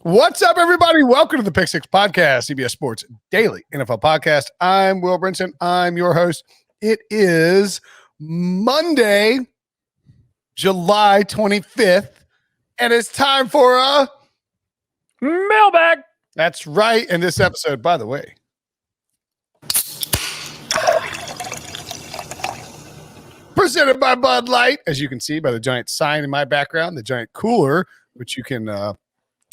What's up, everybody? Welcome to the Pick Six podcast, CBS Sports Daily NFL Podcast. I'm Will Brinson. I'm your host. It is Monday, July 25th, and it's time for a mailbag. That's right. And this episode, by the way, presented by Bud Light, as you can see by the giant sign in my background, the giant cooler, which you can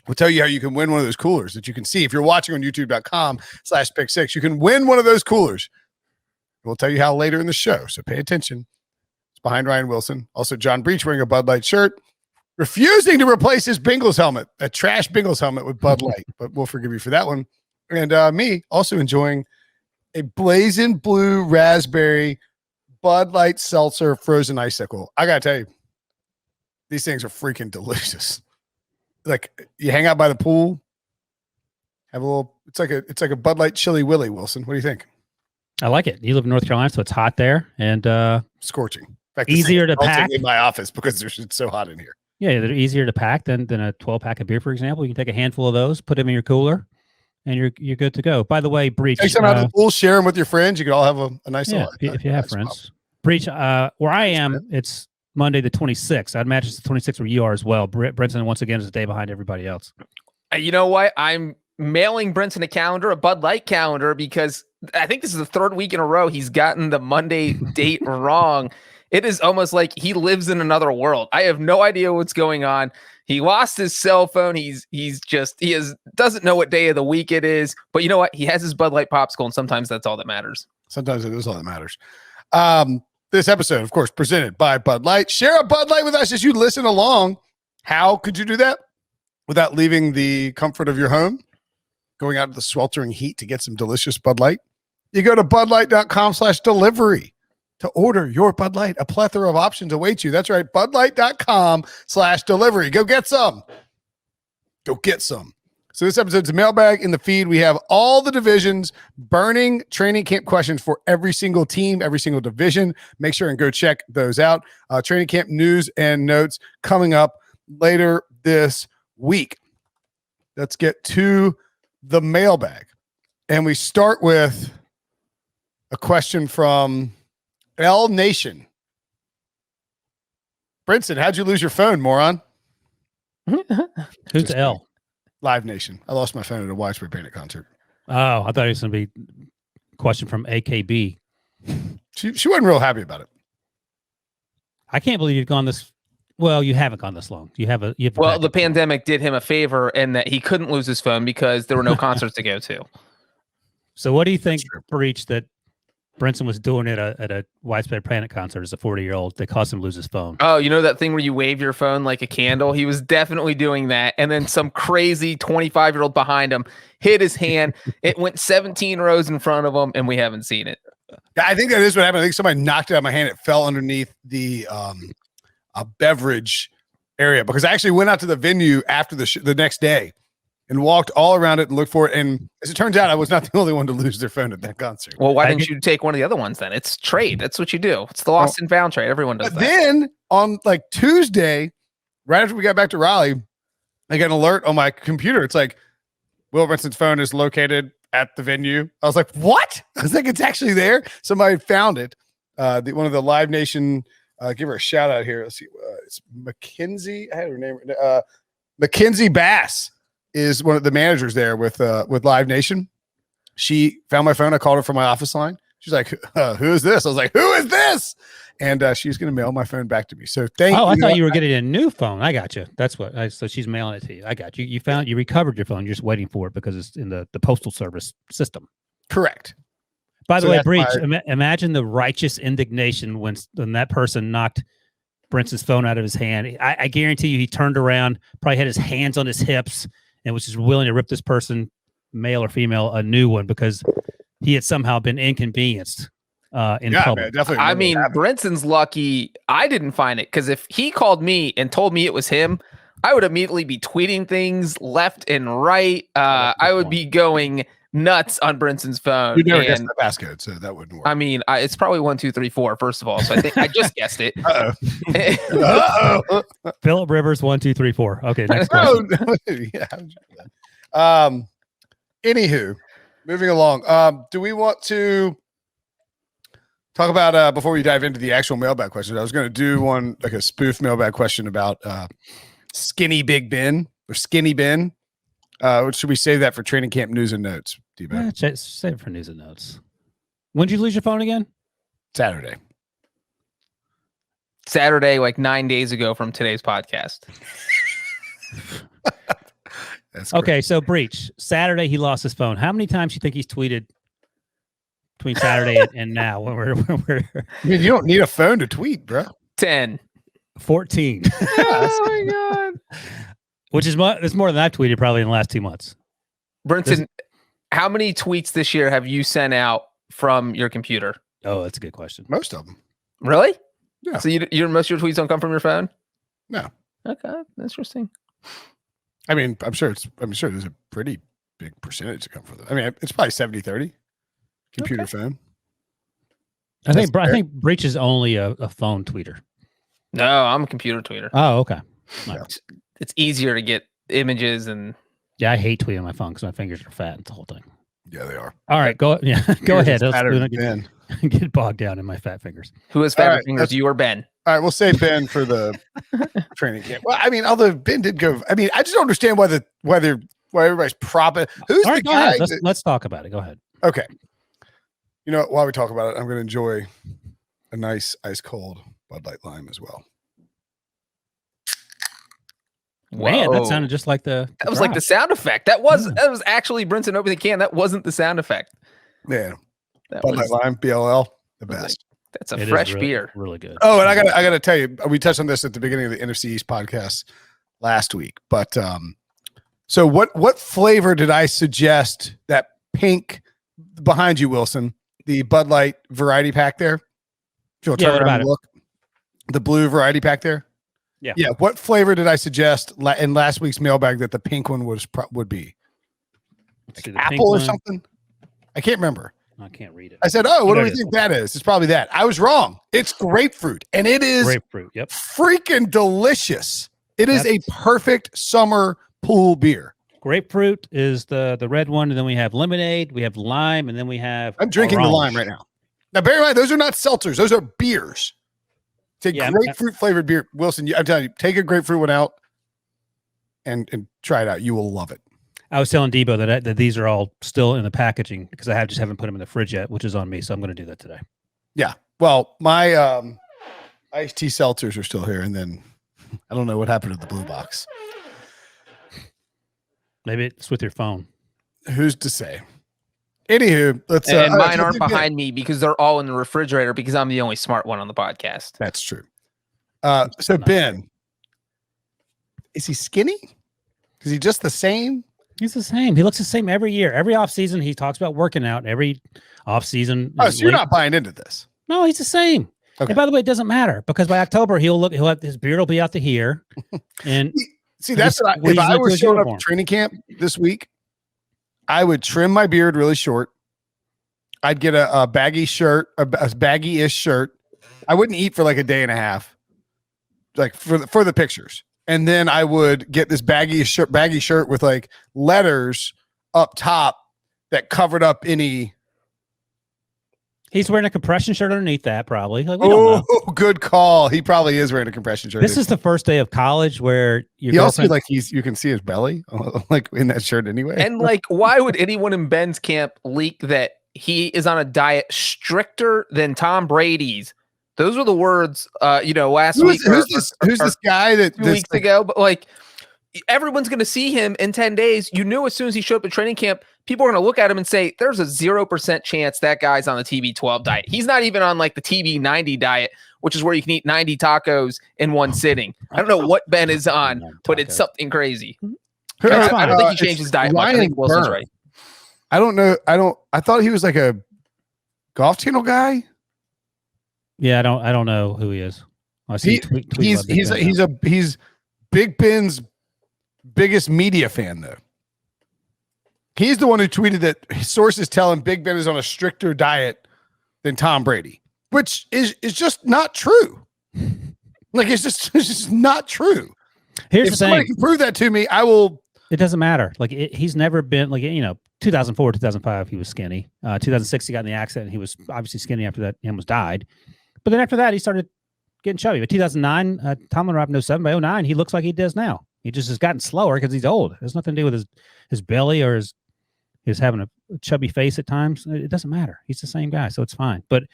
we'll tell you how you can win one of those coolers that you can see. If you're watching on youtube.com/pick6, you can win one of those coolers. We'll tell you how later in the show, so pay attention. It's behind Ryan Wilson. Also, John Breech wearing a Bud Light shirt, refusing to replace his Bengals helmet, a trash Bengals helmet with Bud Light, but we'll forgive you for that one. And me also enjoying a blazing blue raspberry Bud Light seltzer frozen icicle. I got to tell you, these things are freaking delicious. Like, you hang out by the pool, have a little, it's like a Bud Light Chili Willy, Wilson. What do you think? I like it. You live in North Carolina, so it's hot there and scorching. In fact, easier to pack in my office because it's so hot in here. Yeah, they're easier to pack than a 12-pack of beer, for example. You can take a handful of those, put them in your cooler, and you're good to go. By the way, Breech, take some out of the pool, share them with your friends. You can all have a nice little if you have friends. Breech, where I am, it's Monday the 26th. I'd imagine it's the 26th where you are as well. Brinson, once again, is a day behind everybody else. You know what? I'm mailing Brinson a calendar, a Bud Light calendar, because I think this is the third week in a row he's gotten the Monday date wrong. It is almost like he lives in another world. I have no idea what's going on. He lost his cell phone. He doesn't know what day of the week it is. But you know what? He has his Bud Light popsicle, and sometimes that's all that matters. Sometimes it is all that matters. This episode, of course, presented by Bud Light. Share a Bud Light with us as you listen along. How could you do that without leaving the comfort of your home, going out to the sweltering heat to get some delicious Bud Light? You go to budlight.com/delivery to order your Bud Light. A plethora of options await you. That's right, budlight.com/delivery. Go get some. Go get some. So this episode's a mailbag. In the feed, we have all the divisions, burning training camp questions for every single team, every single division. Make sure and go check those out. Training camp news and notes coming up later this week. Let's get to the mailbag. And we start with a question from L Nation. Brinson, how'd you lose your phone, moron? Who's L? Live Nation. I lost my phone at a Widespread Panic concert. Oh, I thought it was going to be a question from AKB. She wasn't real happy about it. I can't believe you've gone this. Well, you haven't gone this long. Well, the pandemic did him a favor in that he couldn't lose his phone because there were no concerts to go to. So what do you think, Breech, that Brinson was doing at a Widespread Panic concert as a 40-year-old that caused him to lose his phone? Oh, you know that thing where you wave your phone like a candle? He was definitely doing that. And then some crazy 25-year-old behind him hit his hand. It went 17 rows in front of him, and we haven't seen it. I think that is what happened. I think somebody knocked it out of my hand. It fell underneath the a beverage area, because I actually went out to the venue after the next day and walked all around it and looked for it. And as it turns out, I was not the only one to lose their phone at that concert. Well, why didn't you take one of the other ones then? It's trade. That's what you do. It's the lost and found trade. Everyone does that. Then on like Tuesday, right after we got back to Raleigh, I got an alert on my computer. It's like, Will Brinson's phone is located at the venue. I was like, what? I was like, it's actually there. Somebody found it. One of the Live Nation, give her a shout out here. Let's see. It's Mackenzie. I had her name. Mackenzie Bass is one of the managers there with Live Nation. She found my phone. I called her from my office line. She's like, who is this? I was like, who is this? And she's going to mail my phone back to me. So thank you. Oh, I thought you were getting a new phone. I got you. That's what. So she's mailing it to you. I got you. You recovered your phone. You're just waiting for it because it's in the postal service system. Correct. By the way, Breech, imagine the righteous indignation when that person knocked Brinson's phone out of his hand. I guarantee you he turned around, probably had his hands on his hips, and was just willing to rip this person, male or female, a new one because he had somehow been inconvenienced in public. Man, I mean, Brinson's lucky I didn't find it, because if he called me and told me it was him, I would immediately be tweeting things left and right. I would be going nuts on Brinson's phone. You never guessed and, the passcode, so that wouldn't work. I mean, it's probably 1, 2, 3, 4. First of all, so I think I just guessed it. Uh-oh. Philip Rivers 1, 2, 3, 4. Okay, next No, question. no, yeah. Anywho, moving along. Do we want to talk about before we dive into the actual mailbag questions? I was going to do one like a spoof mailbag question about Skinny Big Ben or Skinny Ben. Should we save that for training camp news and notes? Save it for news and notes. When did you lose your phone again? Saturday, like 9 days ago from today's podcast. That's okay. great. So Breech, Saturday he lost his phone. How many times do you think he's tweeted between Saturday and now? When we're I mean, you don't need a phone to tweet, bro. 10. 14. Oh my god. Which is it's more than I've tweeted probably in the last 2 months. Brinson, how many tweets this year have you sent out from your computer? Oh, that's a good question. Most of them. Really? Yeah. So most of your tweets don't come from your phone? No. Okay, interesting. I mean, I'm sure there's a pretty big percentage to come from that. I mean, it's probably 70-30 computer phone. I think Breech is only a phone tweeter. No, I'm a computer tweeter. Oh, okay. Yeah. It's easier to get images and Yeah, I hate tweeting my phone because my fingers are fat. It's the whole thing. Yeah, they are. All right, go ahead. Let's Ben. get bogged down in my fat fingers. Who has fatter right, fingers, you or Ben? All right, we'll say Ben for the training camp. Well, I mean, although Ben did go, I mean, I just don't understand why everybody's propping. Who's All the right, go guy? ahead. Let's talk about it. Go ahead. Okay. You know what? While we talk about it, I'm going to enjoy a nice ice cold Bud Light Lime as well. Man, that Whoa. sounded just like the That was like the sound effect. That was actually Brinson opening the can. That wasn't the sound effect. Yeah. That Bud Light Lime, BLL, the was best. That's a It is fresh really, beer. really good. Oh, and I gotta tell you, we touched on this at the beginning of the NFC East podcast last week. But so what flavor did I suggest that pink behind you, Wilson? The Bud Light variety pack there. If you'll turn around and look, the blue variety pack there. Yeah. Yeah. What flavor did I suggest in last week's mailbag that the pink one would be? Like Apple or something? I can't remember. I can't read it. I said, "Oh, what do we think that is?" It's probably that. I was wrong. It's grapefruit, and it is grapefruit. Yep, freaking delicious. It is a perfect summer pool beer. Grapefruit is the red one, and then we have lemonade, we have lime, and then we have. I'm drinking the lime right now. Now, bear in mind, those are not seltzers; those are beers. It's a grapefruit flavored beer. Wilson, I'm telling you, take a grapefruit one out and try it out. You will love it. I was telling Debo that these are all still in the packaging because I just haven't put them in the fridge yet, which is on me. So I'm going to do that today. Yeah. Well, my iced tea seltzers are still here, and then I don't know what happened to the blue box. Maybe it's with your phone. Who's to say? Anywho, let's. And mine aren't behind me because they're all in the refrigerator because I'm the only smart one on the podcast. That's true. So Ben, is he skinny? Is he just the same? He's the same. He looks the same every year. Every offseason, he talks about working out. Every offseason. Oh, so you're not buying into this? No, he's the same. Okay. And by the way, it doesn't matter because by October he'll have his beard will be out to here. And see, that's what if I was showing up to training camp this week, I would trim my beard really short. I'd get a baggy shirt, a baggy-ish shirt. I wouldn't eat for like a day and a half, like for the pictures. And then I would get this baggy shirt with like letters up top that covered up any. He's wearing a compression shirt underneath that, probably. Like, good call. He probably is wearing a compression shirt. This is the first day of college where you also like you can see his belly like in that shirt anyway. And like, why would anyone in Ben's camp leak that he is on a diet stricter than Tom Brady's? Those were the words, last week. Who's this guy that 2 weeks ago? But like, everyone's going to see him in 10 days. You knew as soon as he showed up at training camp, people are going to look at him and say, there's a 0% chance that guy's on the TB12 diet. He's not even on like the TB90 diet, which is where you can eat 90 tacos in one sitting. I don't know what Ben is on, but it's something crazy. I don't think he changed his diet much. I think Wilson's right. I don't know. I thought he was like a Golf Channel guy. Yeah, I don't know who he is. I see he's Big Ben's biggest media fan though. He's the one who tweeted that sources tell him Big Ben is on a stricter diet than Tom Brady, which is just not true. Like, it's just not true. Here's if the somebody thing. can prove that to me, I will. It doesn't matter. Like, he's never been, like, 2004, 2005, he was skinny. 2006, he got in the accident. He was obviously skinny after that. He almost died. But then after that, he started getting chubby. But 2009, Tomlin arrived in 07. By 09, he looks like he does now. He just has gotten slower because he's old. It has nothing to do with his belly or his having a chubby face at times. It doesn't matter. He's the same guy, so it's fine. But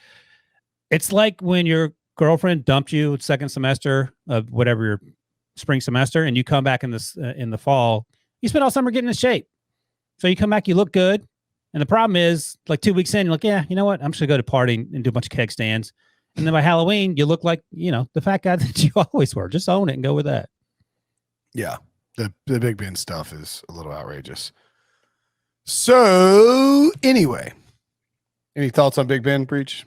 it's like when your girlfriend dumped you second semester of whatever your spring semester, and you come back in the fall. You spent all summer getting in shape. So you come back, you look good. And the problem is, like 2 weeks in, you're like, yeah, you know what? I'm just going to go to party and do a bunch of keg stands. And then by Halloween, you look like, the fat guy that you always were. Just own it and go with that. Yeah. The Big Ben stuff is a little outrageous. So anyway, any thoughts on Big Ben, Breech?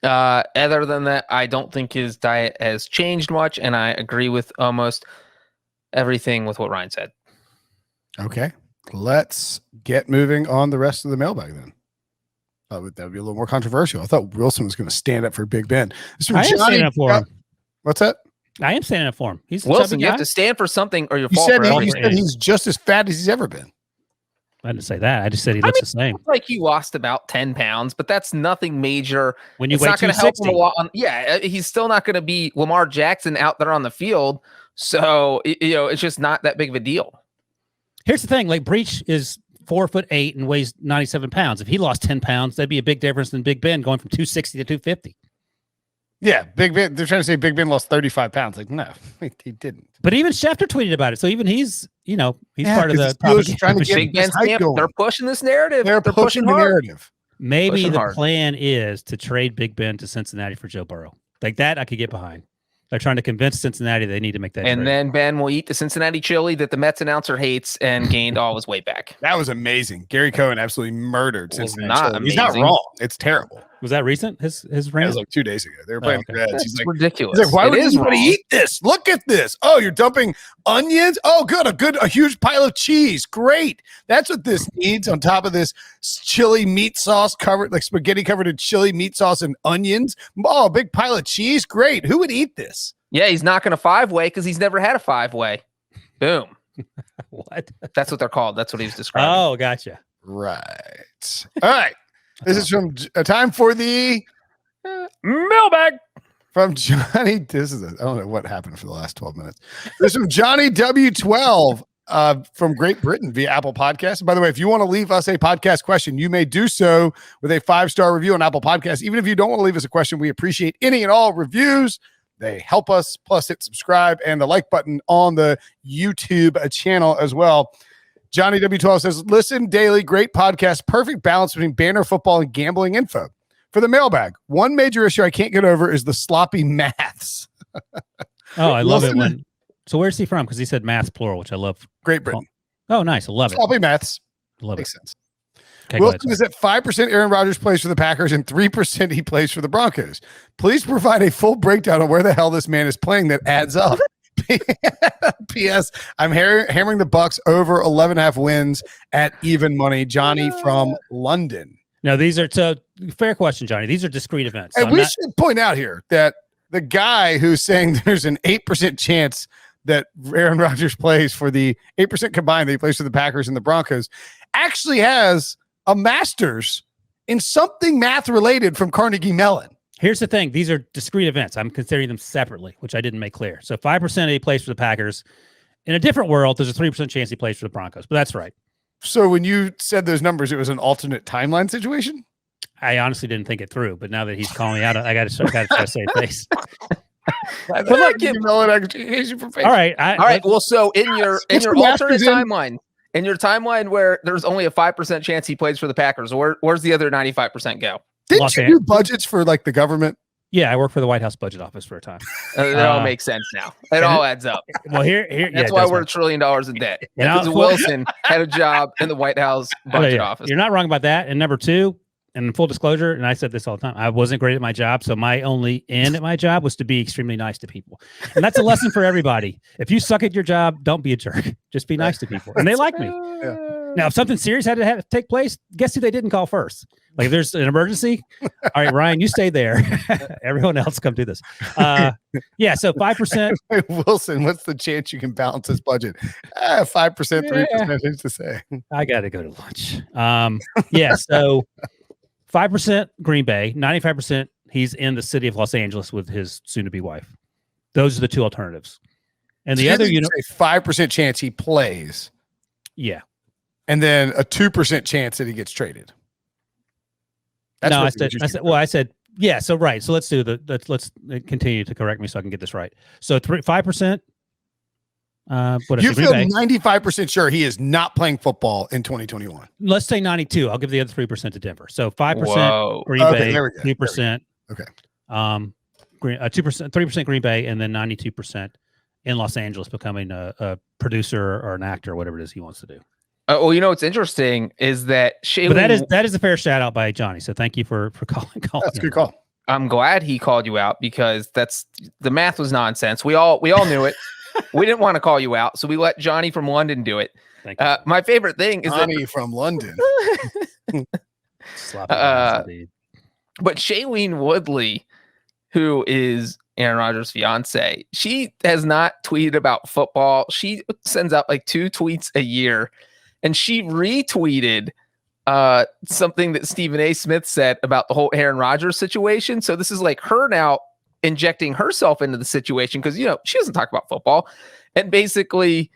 Other than that, I don't think his diet has changed much. And I agree with almost everything with what Ryan said. Okay. Let's get moving on the rest of the mailbag then. That would be a little more controversial. I thought Wilson was going to stand up for Big Ben. I am standing up for him. What's that? I am standing up for him. He's Wilson. You have to stand for something, or you're you said he's just as fat as he's ever been. I didn't say that. I just said he looks the same. Like he lost about 10 pounds, but that's nothing major. When you it's weigh not going to help him a 260. lot. He's still not going to be Lamar Jackson out there on the field. So it's just not that big of a deal. Here's the thing: like Breech is 4'8" and weighs 97 pounds. If he lost 10 pounds, that'd be a big difference than Big Ben going from 260 to 250. Yeah, Big Ben. They're trying to say Big Ben lost 35 pounds. Like, no, he didn't. But even Schefter tweeted about it. So even he's part of the trying to get Big Ben's camp. They're pushing this narrative. They're pushing the narrative. Maybe Pushing the hard. plan is to trade Big Ben to Cincinnati for Joe Burrow. Like that, I could get behind. They're trying to convince Cincinnati they need to make that And trade. then Ben will eat the Cincinnati chili that the Mets announcer hates and gained all his weight back. That was amazing. Gary Cohen absolutely murdered It was Cincinnati. not He's not amazing. wrong. It's terrible. Was that recent? His That rant? was like 2 days ago. They were playing okay. the Reds. That's He's like, ridiculous. why It would is anybody wrong. eat this? Look at this. Oh, you're dumping onions? Oh, good. A huge pile of cheese. Great. That's what this needs on top of this chili meat sauce covered, like spaghetti covered in chili meat sauce and onions. Oh, a big pile of cheese. Great. Who would eat this? Yeah, he's knocking a 5-way because he's never had a 5-way. Boom. What? That's what they're called. That's what he was describing. Oh, gotcha. Right. All right. This is from a time for the Mailbag. from Johnny. I don't know what happened for the last 12 minutes. This is from Johnny W12 from Great Britain via Apple Podcasts. By the way, if you want to leave us a podcast question, you may do so with a 5-star review on Apple Podcasts. Even if you don't want to leave us a question, we appreciate any and all reviews. They help us. Plus, hit subscribe and the like button on the YouTube channel as well. Johnny W12 says, listen daily, great podcast, perfect balance between banner football and gambling info. For the mailbag, one major issue I can't get over is the sloppy maths. Oh, I love Listen it when. So where's he from? Because he said maths plural, which I love. Great Britain. Oh, nice. I love it. Sloppy maths. Love it. Makes sense. Okay, go ahead, Wilson is at 5% Aaron Rodgers plays for the Packers and 3% he plays for the Broncos. Please provide a full breakdown of where the hell this man is playing that adds up. P.S. I'm hammering the Bucks over 11.5 wins at even money. Johnny from London. No, these are fair question, Johnny. These are discrete events. So And we should point out here that the guy who's saying there's an 8% chance that Aaron Rodgers plays for the 8% combined that he plays for the Packers and the Broncos actually has a master's in something math related from Carnegie Mellon. Here's the thing. These are discrete events. I'm considering them separately, which I didn't make clear. So 5% he plays for the Packers. In a different world, there's a 3% chance he plays for the Broncos, but that's right. So when you said those numbers, it was an alternate timeline situation? I honestly didn't think it through, but now that he's calling me out, I got to try to save face. But Mellon education for face. All right. All right. Well, so in your What's the alternate master's in? timeline, in your timeline where there's only a 5% chance he plays for the Packers, where's the other 95% go? Didn't Los you Angeles. do budgets for like the government? Yeah, I work for the White House budget office for a time. It all makes sense now. It all adds up. Well, here, That's why we're $1 trillion in debt. And Because I'll- Wilson had a job in the White House budget office. You're not wrong about that. And number two, and full disclosure, and I said this all the time, I wasn't great at my job. So my only end at my job was to be extremely nice to people. And that's a lesson for everybody. If you suck at your job, don't be a jerk. Just be nice to people. And they like me. Now, if something serious had to take place, guess who they didn't call first? Like if there's an emergency, all right, Ryan, you stay there. Everyone else come do this. Yeah, so 5%. Wilson, what's the chance you can balance this budget? 5%, 3%, who's to say? I got to go to lunch. Yeah, so 5% Green Bay, 95% he's in the city of Los Angeles with his soon-to-be wife. Those are the two alternatives. And the other, 5% chance he plays. Yeah. And then a 2% chance that he gets traded. I said, yeah. So, right. So let's let's continue to correct me so I can get this right. So 5%. You feel 95% sure he is not playing football in 2021. Let's say 92. I'll give the other 3% to Denver. So 5% Green Bay, 2%. Okay. 2%, 3% Green Bay, and then 92% in Los Angeles becoming a producer or an actor or whatever it is he wants to do. Well, what's interesting is that that is a fair shout out by Johnny. So thank you for calling. That's a good call. I'm glad he called you out because the math was nonsense. We all knew it. We didn't want to call you out, so we let Johnny from London do it. Thank you. My favorite thing is Johnny from London. But Shailene Woodley, who is Aaron Rodgers' fiance, she has not tweeted about football. She sends out like 2 tweets a year, and she retweeted something that Stephen A. Smith said about the whole Aaron Rodgers situation. So this is like her now injecting herself into the situation because, she doesn't talk about football. And basically,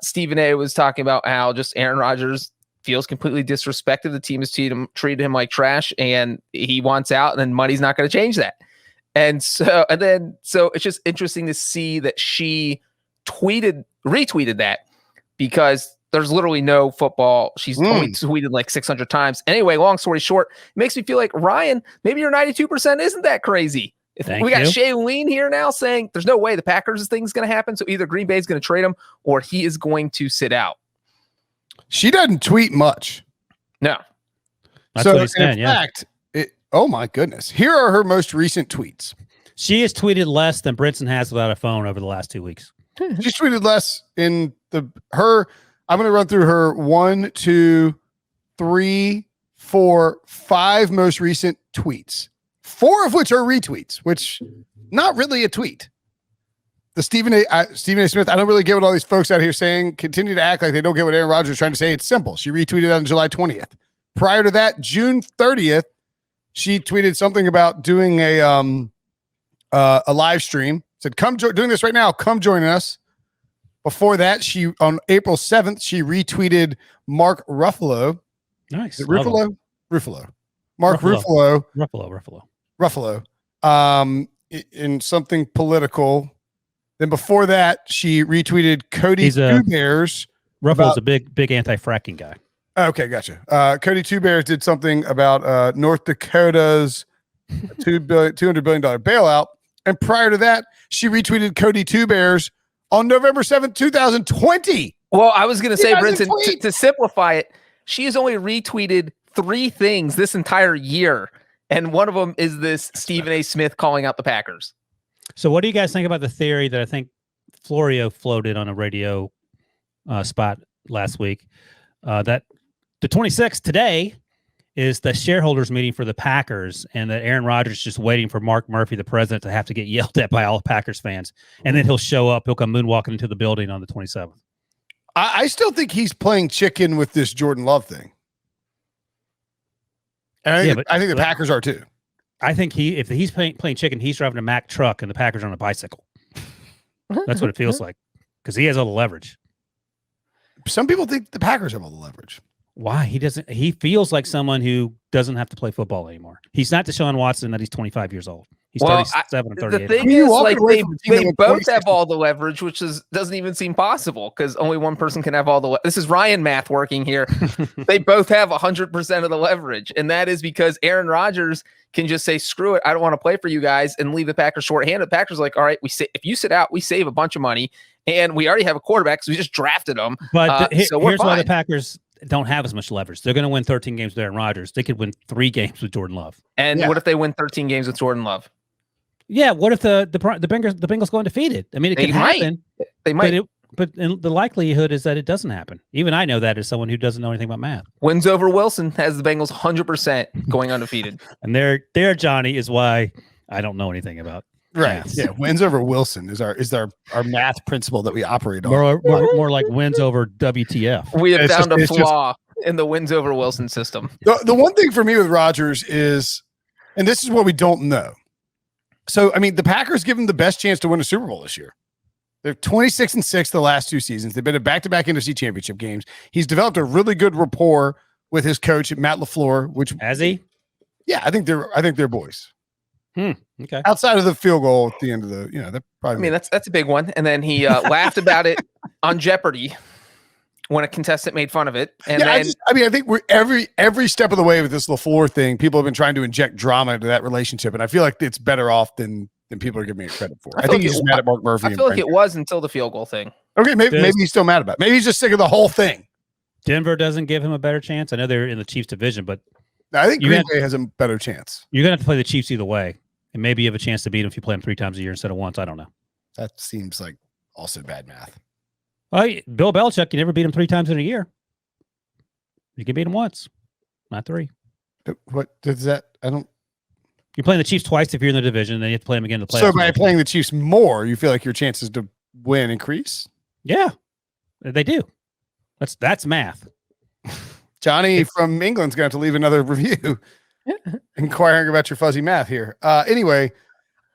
Stephen A. was talking about how just Aaron Rodgers feels completely disrespected. The team has treated him like trash and he wants out, and then money's not going to change that. And so it's just interesting to see that she retweeted that because there's literally no football. She's only tweeted like 600 times. Anyway, long story short, it makes me feel like, Ryan, maybe your 92% isn't that crazy. We got Shailene here now saying there's no way the Packers thing's going to happen. So either Green Bay is going to trade him or he is going to sit out. She doesn't tweet much. No. That's what he's saying, in fact, oh my goodness. Here are her most recent tweets. She has tweeted less than Brinson has without a phone over the last 2 weeks. She's tweeted less in I'm going to run through her 1, 2, 3, 4, 5 most recent tweets. 4 of which are retweets, which not really a tweet. The Stephen A. Smith, I don't really get what all these folks out here saying. Continue to act like they don't get what Aaron Rodgers is trying to say. It's simple. She retweeted on July 20th. Prior to that, June 30th, she tweeted something about doing a live stream. Said, doing this right now. Come join us. Before that, on April 7th, she retweeted Mark Ruffalo. Nice. Ruffalo? Mark Ruffalo. Ruffalo. In something political. Then before that, she retweeted Cody Two Bears. Ruffalo's a big anti-fracking guy. Okay, gotcha. Cody Two Bears did something about North Dakota's $200 billion bailout. And prior to that, she retweeted Cody Two Bears on November 7th, 2020. Well, I was going to say, Brinson, to simplify it, she has only retweeted 3 things this entire year. And one of them is this Stephen A. Smith calling out the Packers. So what do you guys think about the theory that I think Florio floated on a radio spot last week, that the 26th today is the shareholders meeting for the Packers, and that Aaron Rodgers is just waiting for Mark Murphy, the president, to have to get yelled at by all Packers fans. And then he'll show up. He'll come moonwalking into the building on the 27th. I still think he's playing chicken with this Jordan Love thing. And I think the Packers are too. I think if he's playing chicken, he's driving a Mack truck and the Packers are on a bicycle. That's what it feels like because he has all the leverage. Some people think the Packers have all the leverage. Why? He feels like someone who doesn't have to play football anymore. He's not Deshaun Watson that he's 25 years old. He's 37 or 38. The thing is, like, they both have all the leverage, which doesn't even seem possible because only one person can have all the This is Ryan math working here. They both have 100% of the leverage. And that is because Aaron Rodgers can just say, screw it, I don't want to play for you guys, and leave the Packers shorthanded. The Packers are like, all right, if you sit out, we save a bunch of money. And we already have a quarterback, so we just drafted him. But here's why the Packers don't have as much leverage. They're going to win 13 games with Aaron Rodgers. They could win 3 games with Jordan Love. And what if they win 13 games with Jordan Love? Yeah, what if the Bengals go undefeated? I mean, it could happen. They might. But the likelihood is that it doesn't happen. Even I know that as someone who doesn't know anything about math. Wins over Wilson has the Bengals 100% going undefeated. And there, Johnny, is why I don't know anything about maths. Yeah, wins over Wilson is our math principle that we operate on. More like wins over WTF. We have found a flaw in the wins over Wilson system. The one thing for me with Rodgers is, and this is what we don't know. So, I mean, the Packers give him the best chance to win a Super Bowl this year. They're 26-6 the last 2 seasons. They've been in back-to-back NFC Championship games. He's developed a really good rapport with his coach, Matt LaFleur. Which has he? Yeah, I think they're boys. Okay. Outside of the field goal at the end of the, they're probably. I mean, that's a big one. And then he laughed about it on Jeopardy when a contestant made fun of it. And I think we're every step of the way with this LaFleur thing, people have been trying to inject drama into that relationship, and I feel like it's better off than people are giving me credit for. I think he's mad at Mark Murphy. I feel like it was until the field goal thing. Okay, maybe he's still mad about it. Maybe he's just sick of the whole thing. Denver doesn't give him a better chance. I know they're in the Chiefs division, but I think Green Bay has a better chance. You're gonna have to play the Chiefs either way, and maybe you have a chance to beat them if you play them 3 times a year instead of once. I don't know. That seems like also bad math. Well, Bill Belichick, you never beat him 3 times in a year. You can beat him once, not 3. What does that? I don't. You're playing the Chiefs twice if you're in the division, and then you have to play them again to play. So by playing the Chiefs more, you feel like your chances to win increase? Yeah, they do. That's math. Johnny from England's going to have to leave another review inquiring about your fuzzy math here. Anyway,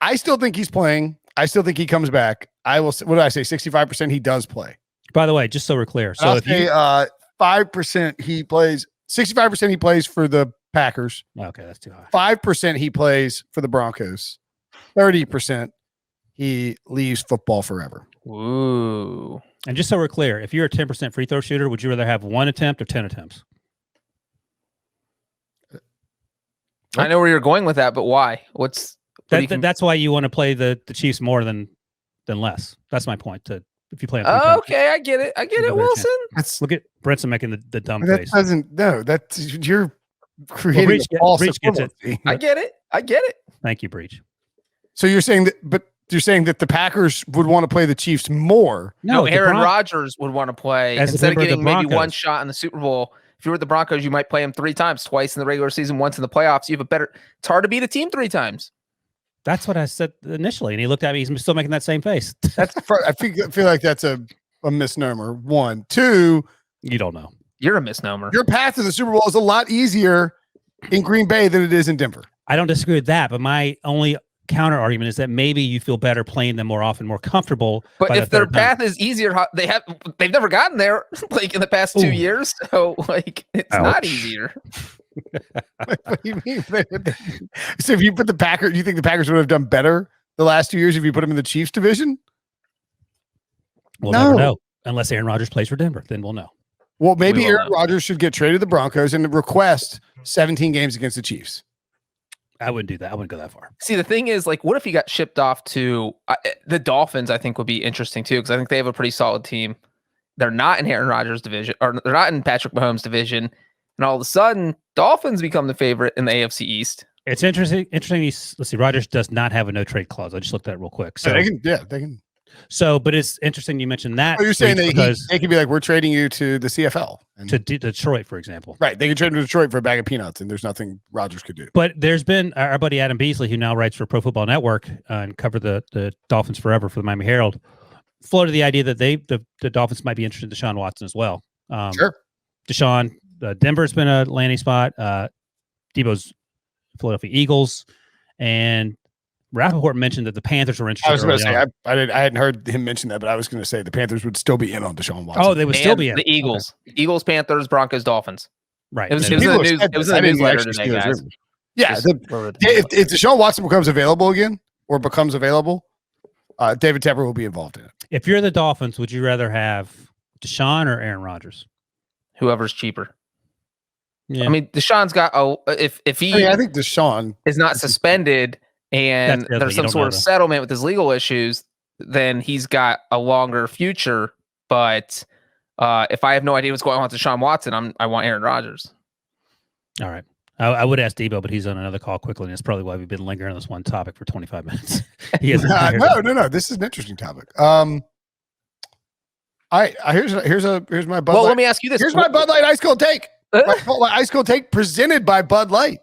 I still think he's playing. I still think he comes back. I will. What did I say? 65% he does play. By the way, just so we're clear. So I'll say 5% he plays. 65% he plays for the Packers. Okay, that's too high. 5% he plays for the Broncos. 30% he leaves football forever. Ooh. And just so we're clear, if you're a 10% free throw shooter, would you rather have 1 attempt or 10 attempts? I know where you're going with that, but why? That's why you want to play the Chiefs more than less. That's my point. If you play them okay, I get it. Wilson. Look at Brinson making the dumb face. You're creating false equivalency. I get it. Thank you, Breech. So you're saying that, but you're saying that the Packers would want to play the Chiefs more. No, Aaron Rodgers would want to play instead of getting maybe 1 shot in the Super Bowl. If you were the Broncos, you might play him 3 times, twice in the regular season, once in the playoffs. You have it's hard to beat a team 3 times. That's what I said initially, and he looked at me. He's still making that same face. I feel like that's a misnomer. 1, 2. You don't know. You're a misnomer. Your path to the Super Bowl is a lot easier in Green Bay than it is in Denver. I don't disagree with that, but my only counter argument is that maybe you feel better playing them more often, more comfortable. But if their path is easier, they've never gotten there like in the past 2 years. So it's not easier. What do you mean? So if you put the Packers, do you think the Packers would have done better the last 2 years if you put them in the Chiefs division? We'll never know unless Aaron Rodgers plays for Denver. Then we'll know. Well, maybe Aaron Rodgers should get traded to the Broncos and request 17 games against the Chiefs. I wouldn't do that. I wouldn't go that far. See, the thing is, what if he got shipped off to the Dolphins? I think would be interesting too, because I think they have a pretty solid team. They're not in Aaron Rodgers' division, or they're not in Patrick Mahomes' division, and all of a sudden, Dolphins become the favorite in the AFC East. It's interesting. Let's see. Rodgers does not have a no trade clause. I just looked at it real quick. So they can. So, but it's interesting you mentioned that. Oh, you're saying that they could be like, we're trading you to the CFL. To Detroit, for example. Right. They could trade to Detroit for a bag of peanuts, and there's nothing Rodgers could do. But there's been our buddy Adam Beasley, who now writes for Pro Football Network and covered the Dolphins forever for the Miami Herald, floated the idea that the Dolphins might be interested in Deshaun Watson as well. Sure. Deshaun, Denver's been a landing spot. Debo's Philadelphia Eagles, and Rappaport mentioned that the Panthers were interested. I was going to say, I hadn't heard him mention that, but I was going to say the Panthers would still be in on Deshaun Watson. Oh, they would still be in. The Eagles. Okay. Eagles, Panthers, Broncos, Dolphins. Right. It was in the newsletter today, guys. Yeah. If Deshaun Watson becomes available again, David Tepper will be involved in it. If you're the Dolphins, would you rather have Deshaun or Aaron Rodgers? Whoever's cheaper. Yeah. I mean, Deshaun's got if he I think Deshaun is not suspended and there's some sort of settlement with his legal issues, then he's got a longer future. But if I have no idea what's going on with Deshaun Watson, I want Aaron Rodgers. All right. I would ask Debo, but he's on another call quickly, and that's probably why we've been lingering on this one topic for 25 minutes. No. This is an interesting topic. All right, here's my Bud Well, Light. let me ask you this. Here's my Bud Light Ice Cold Take. My Ice Cold Take presented by Bud Light.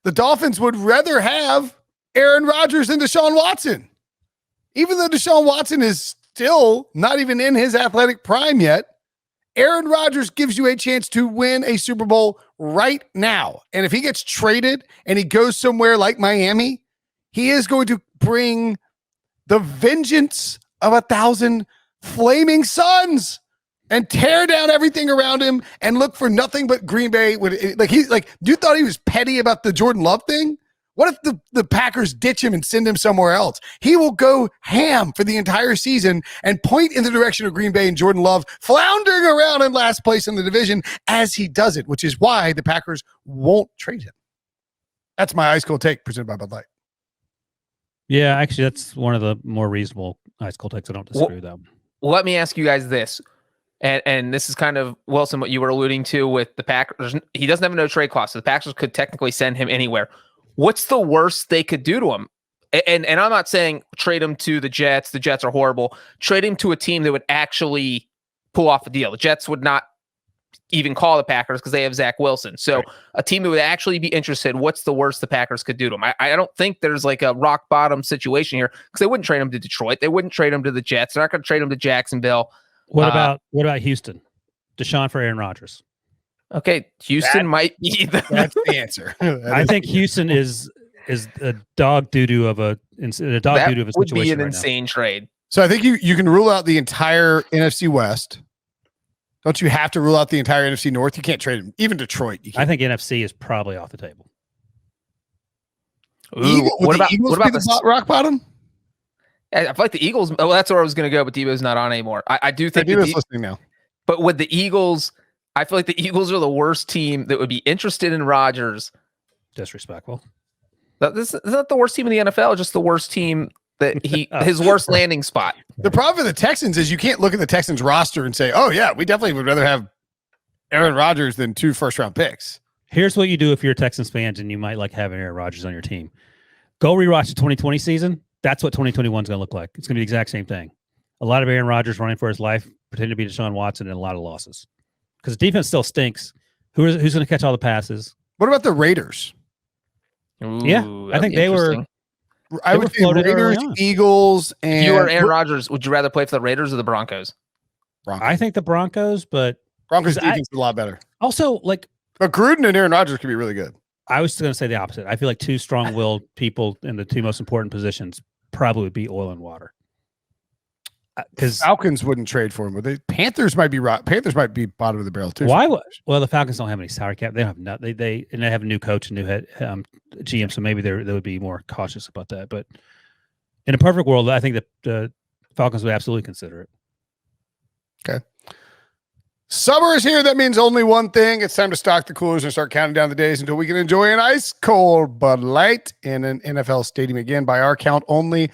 The Dolphins would rather have Aaron Rodgers than Deshaun Watson. Even though Deshaun Watson is still not even in his athletic prime yet, Aaron Rodgers gives you a chance to win a Super Bowl right now. And if he gets traded and he goes somewhere like Miami, he is going to bring the vengeance of 1,000 flaming suns and tear down everything around him and look for nothing but Green Bay. You thought he was petty about the Jordan Love thing? What if the Packers ditch him and send him somewhere else? He will go ham for the entire season and point in the direction of Green Bay and Jordan Love floundering around in last place in the division as he does it, which is why the Packers won't trade him. That's my Ice Cold Take presented by Bud Light. Yeah, actually, that's one of the more reasonable Ice Cold Takes. I don't disagree with that. Well, let me ask you guys this. And this is kind of, Wilson, what you were alluding to with the Packers. He doesn't have a no trade clause, so the Packers could technically send him anywhere. What's the worst they could do to him? And I'm not saying trade him to the Jets. The Jets are horrible. Trade him to a team that would actually pull off a deal. The Jets would not even call the Packers because they have Zach Wilson. So right. A team that would actually be interested, what's the worst the Packers could do to him? I don't think there's like a rock bottom situation here because they wouldn't trade him to Detroit. They wouldn't trade him to the Jets. They're not going to trade him to Jacksonville. What about Houston? Deshaun for Aaron Rodgers. Okay, Houston might be that's the answer. I think Houston is a dog doo-doo of a situation. That would be an insane trade. So I think you can rule out the entire NFC West. Don't you have to rule out the entire NFC North? You can't trade him. Even Detroit. I think NFC is probably off the table. Ooh, what about the rock bottom? I feel like the Eagles. Oh, that's where I was going to go, but Debo's not on anymore. I do think Debo's listening now. But with the Eagles, I feel like the Eagles are the worst team that would be interested in Rodgers. Disrespectful. This is not the worst team in the NFL, just the worst team that his worst landing spot. The problem for the Texans is you can't look at the Texans roster and say, oh yeah, we definitely would rather have Aaron Rodgers than 2 first-round picks. Here's what you do if you're a Texans fan and you might like having Aaron Rodgers on your team. Go rewatch the 2020 season. That's what 2021 is going to look like. It's going to be the exact same thing. A lot of Aaron Rodgers running for his life, pretending to be Deshaun Watson, and a lot of losses. Because the defense still stinks. Who's going to catch all the passes? What about the Raiders? Ooh, yeah, I think they were. I would say Raiders, Eagles, and if you are Aaron Rodgers, would you rather play for the Raiders or the Broncos? I think the Broncos, but Broncos defense is a lot better. Also, but Gruden and Aaron Rodgers could be really good. I was going to say the opposite. I feel like 2 strong-willed people in the 2 most important positions probably would be oil and water. Because Falcons wouldn't trade for him, but Panthers might be bottom of the barrel too. Why? Well, the Falcons don't have any salary cap. They don't have they have a new coach and new head GM, so maybe they would be more cautious about that. But in a perfect world, I think that the Falcons would absolutely consider it. Okay. Summer is here. That means only one thing. It's time to stock the coolers and start counting down the days until we can enjoy an ice cold Bud Light in an NFL stadium again. By our count, only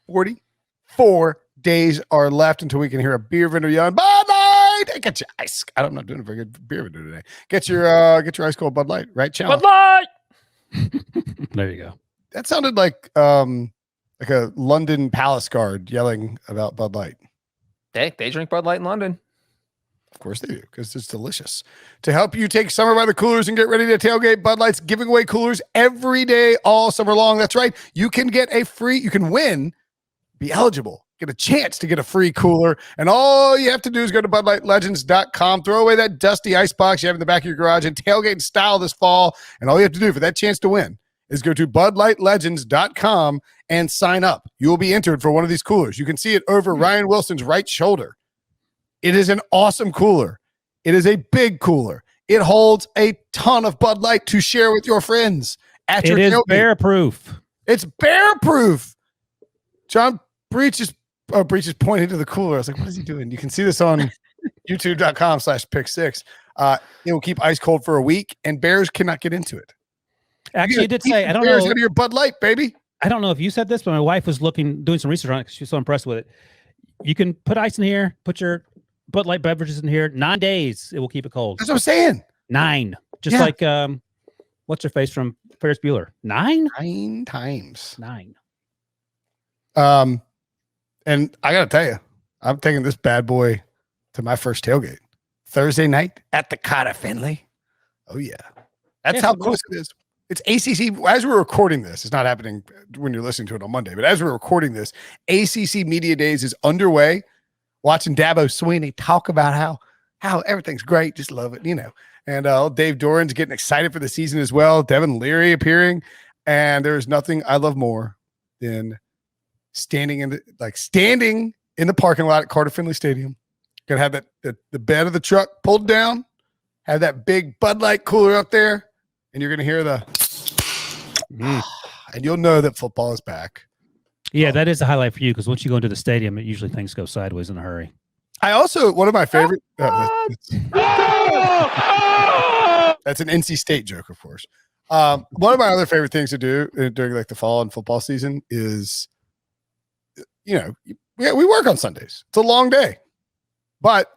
44 days are left until we can hear a beer vendor yelling, Bud Light! Hey, get your ice. I'm not doing a very good beer vendor today. Get your ice cold Bud Light, right, Channel? Bud Light! There you go. That sounded like a London palace guard yelling about Bud Light. They drink Bud Light in London. Of course they do, because it's delicious. To help you take summer by the coolers and get ready to tailgate, Bud Light's giving away coolers every day, all summer long. That's right. You can win, be eligible, get a chance to get a free cooler. And all you have to do is go to BudLightLegends.com, throw away that dusty ice box you have in the back of your garage, and tailgate in style this fall. And all you have to do for that chance to win is go to BudLightLegends.com and sign up. You will be entered for one of these coolers. You can see it over Ryan Wilson's right shoulder. It is an awesome cooler. It is a big cooler. It holds a ton of Bud Light to share with your friends. It is bear proof. It's bear proof. John Breech is pointing to the cooler. I was like, what is he doing? You can see this on youtube.com/PickSix. It will keep ice cold for a week, and bears cannot get into it. Actually, you did say, I don't know. Bears out of your Bud Light, baby. I don't know if you said this, but my wife was doing some research on it because she was so impressed with it. You can put ice in here, put your Bud Light beverages in here. 9 days, it will keep it cold. That's what I'm saying. 9. Just like, what's her face from Ferris Bueller? 9? 9 times. 9. And I got to tell you, I'm taking this bad boy to my first tailgate Thursday night at the Cotta Finley. Oh yeah, that's how close it is. It's ACC. As we're recording this, it's not happening when you're listening to it on Monday, but as we're recording this, ACC Media Days is underway. Watching Dabo Swinney talk about how everything's great, just love it, And Dave Doran's getting excited for the season as well. Devin Leary appearing, and there's nothing I love more than standing in the parking lot at Carter Finley Stadium. Gonna have the bed of the truck pulled down, have that big Bud Light cooler up there, and you're gonna hear and you'll know that football is back. Yeah, that is a highlight for you because once you go into the stadium, it usually things go sideways in a hurry. I also, one of my favorite. That's an NC State joke, of course. One of my other favorite things to do during like the fall and football season is, we work on Sundays. It's a long day, but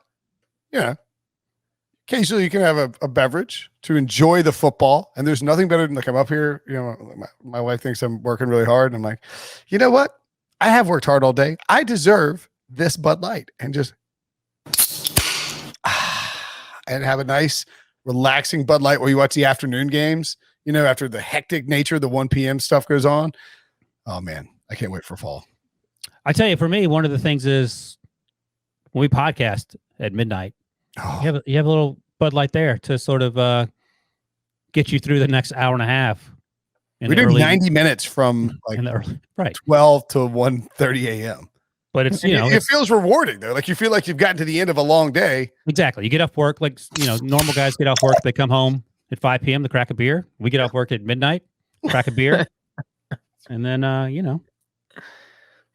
occasionally you can have a beverage to enjoy the football. And there's nothing better than like I'm up here. My wife thinks I'm working really hard. And I'm like, you know what? I have worked hard all day. I deserve this Bud Light, and just and have a nice, relaxing Bud Light while you watch the afternoon games. After the hectic nature, the 1 p.m. stuff goes on. Oh man, I can't wait for fall. I tell you, for me, one of the things is when we podcast at midnight, you have a little Bud Light there to sort of get you through the next hour and a half. We did 90 minutes from like 12 to 1:30 a.m. But it's it feels rewarding though. Like you feel like you've gotten to the end of a long day. Exactly. You get off work, like normal guys get off work. They come home at 5 p.m. to crack a beer. We get off work at midnight, crack a beer, and then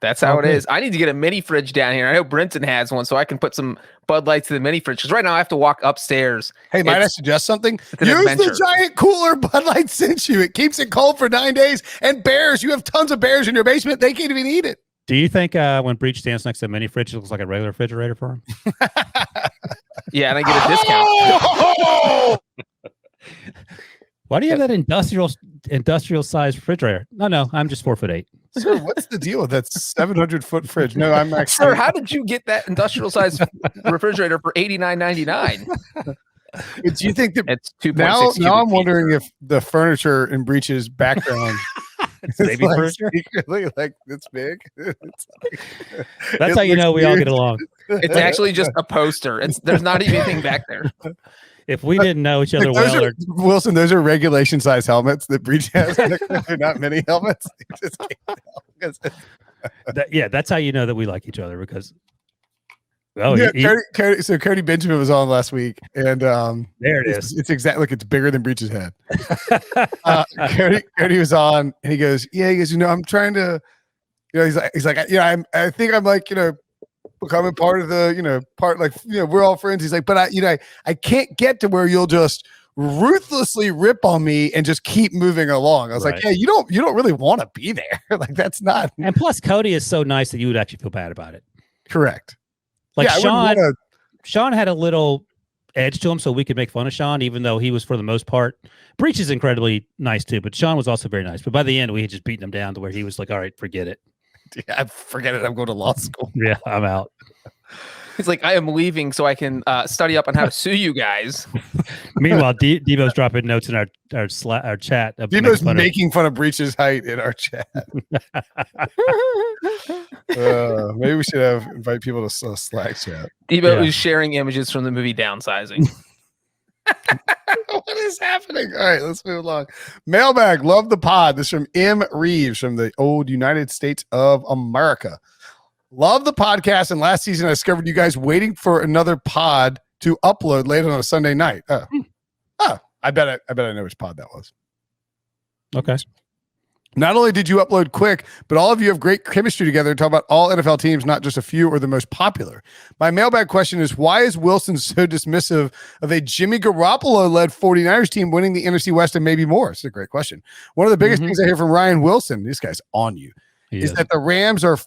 That's how it is. I need to get a mini fridge down here. I know Brinson has one, so I can put some Bud Lights in the mini fridge. Because right now I have to walk upstairs. Hey, might I suggest something? Use the giant cooler Bud Light sent you. It keeps it cold for 9 days. And bears, you have tons of bears in your basement. They can't even eat it. Do you think when Breech stands next to a mini fridge, it looks like a regular refrigerator for him? Yeah, and I get a discount. Why do you have that industrial sized refrigerator? No, I'm just 4'8". Sir, what's the deal with that 700-foot fridge? No, I'm actually. Sir, how did you get that industrial sized refrigerator for $89.99? Do you think that it's 2.6? Now I'm wondering if the furniture in Breech's background it's baby like furniture. Secretly, like it's big. That's how you know we all get along. It's actually just a poster. There's not even anything back there. If we didn't know each other well, Wilson, those are regulation size helmets that Breech has. They're not mini helmets. That's how you know that we like each other because. Cody Benjamin was on last week, and there it is. It's exactly like it's bigger than Breech's head. Cody was on, and he goes, I'm trying to, he's like, I think I'm like, becoming part of the, we're all friends. He's like, but I can't get to where you'll just ruthlessly rip on me and just keep moving along. I was like, you don't really want to be there. Like that's not. And plus Cody is so nice that you would actually feel bad about it. Correct. Like Sean had a little edge to him, so we could make fun of Sean, even though he was for the most part. Breech is incredibly nice too, but Sean was also very nice. But by the end, we had just beaten him down to where he was like, all right, forget it. Yeah, forget it. I'm going to law school. Yeah, I'm out. He's like, I am leaving so I can study up on how to sue you guys. Meanwhile, Debo's dropping notes in our chat. Debo's making fun of Breech's height in our chat. Maybe we should invite people to Slack chat. Debo is sharing images from the movie Downsizing. What is happening? All right, let's move along. Mailbag, love the pod. This is from M. Reeves from the old United States of America. Love the podcast, and last season I discovered you guys waiting for another pod to upload late on a Sunday night. I bet I know which pod that was. Okay. Not only did you upload quick, but all of you have great chemistry together and talk about all NFL teams, not just a few or the most popular. My mailbag question is, why is Wilson so dismissive of a Jimmy Garoppolo-led 49ers team winning the NFC West and maybe more? It's a great question. One of the biggest things I hear from Ryan Wilson, this guy's on you, is that the Rams are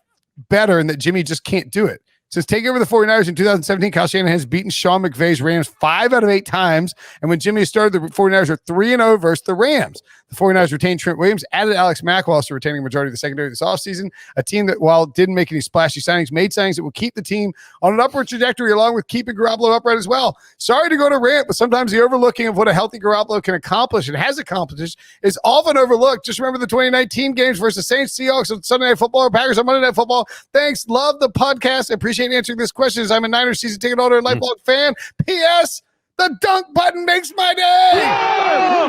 better and that Jimmy just can't do it. Since taking over the 49ers in 2017, Kyle Shanahan has beaten Sean McVay's Rams 5 out of 8 times. And when Jimmy started, the 49ers are 3-0 versus the Rams. The 49ers retained Trent Williams, added Alex Mack while also retaining a majority of the secondary this offseason. A team that, while didn't make any splashy signings, made signings that will keep the team on an upward trajectory along with keeping Garoppolo upright as well. Sorry to go to rant, but sometimes the overlooking of what a healthy Garoppolo can accomplish and has accomplished is often overlooked. Just remember the 2019 games versus Saints, Seahawks on Sunday Night Football, or Packers on Monday Night Football. Thanks. Love the podcast. I appreciate answering this question as I'm a Niners season ticket holder and lifelong fan. P.S. The dunk button makes my day. Oh,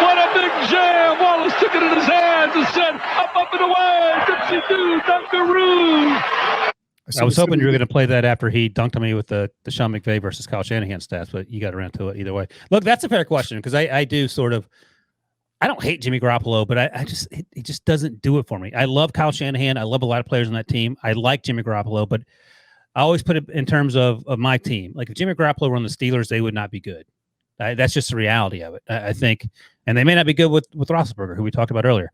what a big jam. Wallace took it in his hands and said, up and away. Dipsy-doo, Dunkaroo. I was hoping you were going to play that after he dunked on me with the Sean McVay versus Kyle Shanahan stats, but you got around to it either way. Look, that's a fair question because I do sort of, I don't hate Jimmy Garoppolo, but he just doesn't do it for me. I love Kyle Shanahan. I love a lot of players on that team. I like Jimmy Garoppolo, but I always put it in terms of my team. Like if Jimmy Garoppolo were on the Steelers, they would not be good. That's just the reality of it, I think. And they may not be good with Roethlisberger, who we talked about earlier.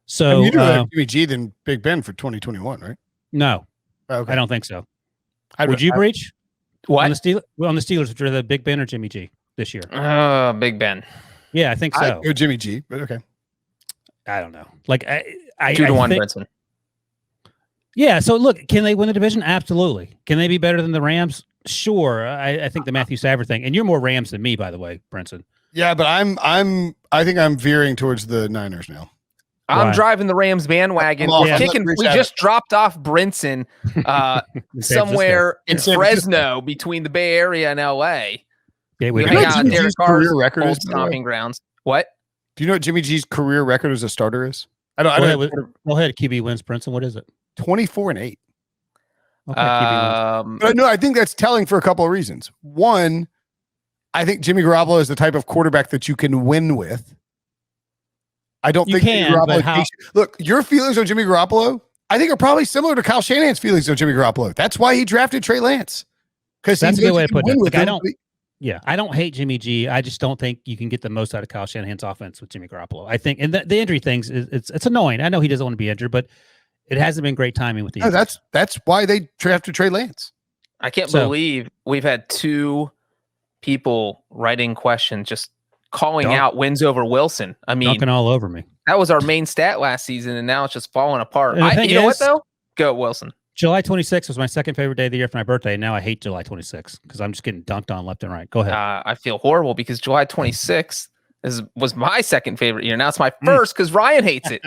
So you'd rather have Jimmy G than Big Ben for 2021, right? No, okay. I don't think so. Would you, Breech? What? On the Steelers, would you rather Big Ben or Jimmy G this year? Big Ben. Yeah, I think so. I'd go Jimmy G, but okay. I don't know. Like I 2-1, think, Brinson. Yeah. So look, can they win the division? Absolutely. Can they be better than the Rams? Sure. I think the Matthew Stafford thing, and you're more Rams than me, by the way, Brinson. Yeah, but I think I'm veering towards the Niners now. I'm driving the Rams bandwagon. We just dropped off Brinson somewhere in Fresno between the Bay Area and LA. Yeah, we hang out Derek Carr's old stomping grounds. What? Do you know what Jimmy G's career record as a starter is? I don't. Go ahead, QB wins, Brinson. What is it? 24-8. Okay, but no, I think that's telling for a couple of reasons. One, I think Jimmy Garoppolo is the type of quarterback that you can win with. I don't think Jimmy Garoppolo look, your feelings on Jimmy Garoppolo, I think are probably similar to Kyle Shanahan's feelings on Jimmy Garoppolo. That's why he drafted Trey Lance. Because that's a good way to put it. Like, I don't hate Jimmy G. I just don't think you can get the most out of Kyle Shanahan's offense with Jimmy Garoppolo. I think, and the injury things, it's annoying. I know he doesn't want to be injured, but it hasn't been great timing with the injuries. That's why they drafted Trey Lance. I can't believe we've had two people writing questions just calling out wins over Wilson. I mean, dunking all over me. That was our main stat last season, and now it's just falling apart. You know what, though? Go, Wilson. July 26th was my second favorite day of the year for my birthday, and now I hate July 26th because I'm just getting dunked on left and right. Go ahead. I feel horrible because July 26th was my second favorite year. Now it's my first because Ryan hates it.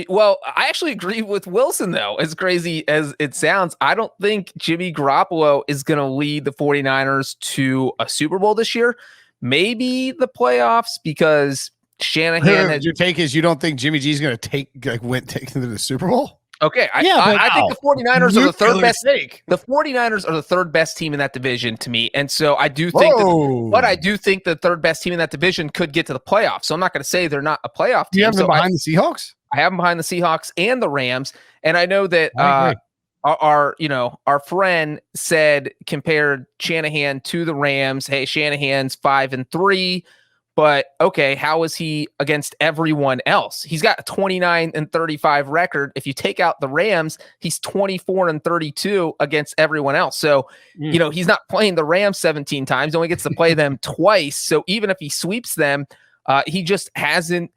Well, I actually agree with Wilson, though. As crazy as it sounds, I don't think Jimmy Garoppolo is going to lead the 49ers to a Super Bowl this year. Maybe the playoffs because Shanahan your take is you don't think Jimmy G is going to take them to the Super Bowl? Okay. I think the 49ers are the third best. The 49ers are the third best team in that division to me. And so I do think I do think the third best team in that division could get to the playoffs. So I'm not going to say they're not a playoff team. Do you have them behind the Seahawks? I have them behind the Seahawks and the Rams. And I know that our friend compared Shanahan to the Rams. Hey, Shanahan's 5-3. But okay, how is he against everyone else? He's got a 29-35 record. If you take out the Rams, he's 24-32 against everyone else. So, he's not playing the Rams 17 times, only gets to play them twice. So even if he sweeps them, he just hasn't.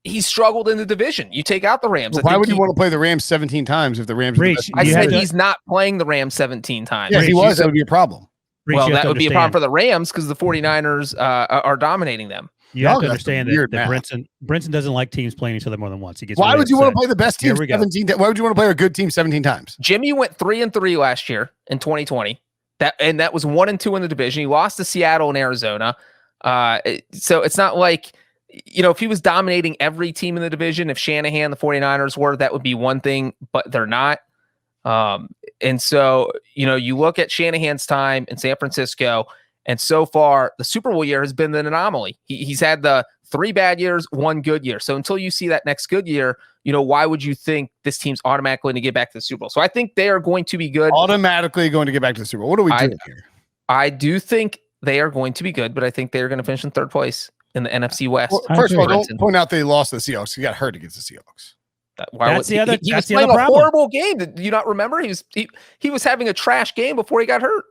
He's struggled in the division. You take out the Rams. Well, why would you want to play the Rams 17 times if the Rams? I said he's not playing the Rams 17 times. Yeah, if he was, that would be a problem. Well, that would be a problem for the Rams because the 49ers are dominating them. You have to understand that Brinson doesn't like teams playing each other more than once. He gets Why would you want to play the best team 17 times? Why would you want to play a good team 17 times? Jimmy went 3-3 last year in 2020. That was 1-2 in the division. He lost to Seattle and Arizona. So it's not like, if he was dominating every team in the division, if Shanahan, the 49ers were, that would be one thing, but they're not. And so, you look at Shanahan's time in San Francisco, and so far the Super Bowl year has been an anomaly. He's had the 3 bad years, 1 good year. So until you see that next good year, why would you think this team's automatically going to get back to the Super Bowl? So I think they are going to be good. Automatically going to get back to the Super Bowl. What are we doing here? I do think they are going to be good, but I think they're going to finish in 3rd place in the NFC West. Well, first of all, don't point out they lost to the Seahawks. He got hurt against the Seahawks. He was playing a horrible game. Did you not remember? He was having a trash game before he got hurt.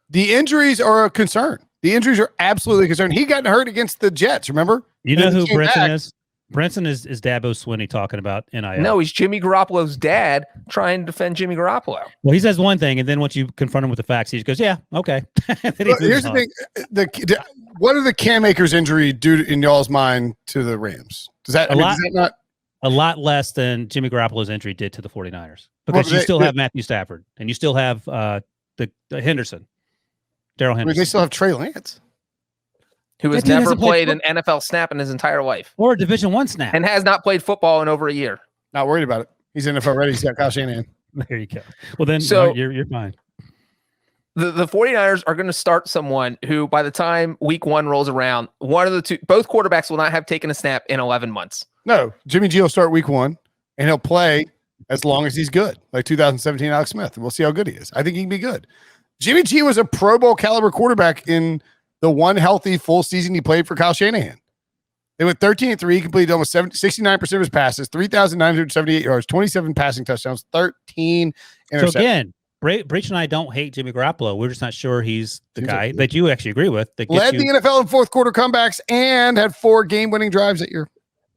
The injuries are a concern. The injuries are absolutely concerned. He got hurt against the Jets, remember? You know And he who came Brinson back. is? Brinson is Dabo Swinney talking about NIL. No, he's Jimmy Garoppolo's dad trying to defend Jimmy Garoppolo. Well, he says one thing, and then once you confront him with the facts, he just goes, "Yeah, okay." And then he Look, here's moves the on. thing: what did the Cam Akers injury do in y'all's mind to the Rams? Does that not? A lot less than Jimmy Garoppolo's injury did to the 49ers because Well, you still have Matthew Stafford and you still have the Henderson, Daryl Henderson. They still have Trey Lance, Who has That dude never hasn't played played an NFL snap in his entire life or a Division I snap. and has not played football in over a year. not worried about it. He's NFL ready. He's got Kyle Shanahan. There you go. Well, then So- you're fine. The 49ers are going to start someone who, by the time week 1 rolls around, one of the two, both quarterbacks will not have taken a snap in 11 months. No, Jimmy G will start week 1, and he'll play as long as he's good, like 2017 Alex Smith. And we'll see how good he is. I think he can be good. Jimmy G was a Pro Bowl caliber quarterback in the one healthy full season he played for Kyle Shanahan. They went 13-3. He completed almost 69% of his passes, 3,978 yards, 27 passing touchdowns, 13 interceptions. So again, Breech and I don't hate Jimmy Garoppolo. We're just not sure he's the He's guy okay. that you actually agree with. That Led gets you, the NFL in fourth quarter comebacks and had 4 game-winning drives that year.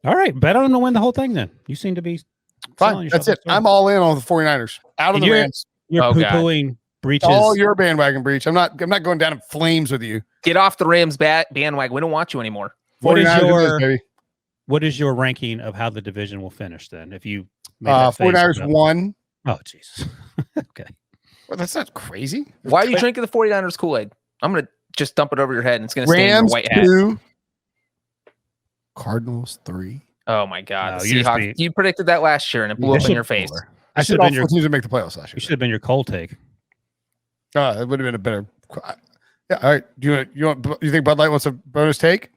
all right, bet on him to win the whole thing. Then you seem to be selling Fine. yourself That's it. short. I'm all in on the 49ers. Out of And the you're- Rams. You're Oh, God. poo-pooing Breech's. All your bandwagon, Breach. I'm not going down in flames with you. Get off the Rams bandwagon. We don't want you anymore. What is 49ers your- baby. What is your ranking of how the division will finish then? If you made that face 49ers up? 1. Oh Jesus. Okay. Well, that's not crazy. Why are you drinking the 49ers Kool-Aid? I'm going to just dump it over your head and it's going to stain your Rams white hat. 2. Cardinals 3. Oh, my God. No, The you just Seahawks, you predicted that last year and it blew up in your face. I should said have all been 4 teams would make the playoffs last You year. should have been your cold take. It would have been a better. Yeah. All right. You think Bud Light wants a bonus take?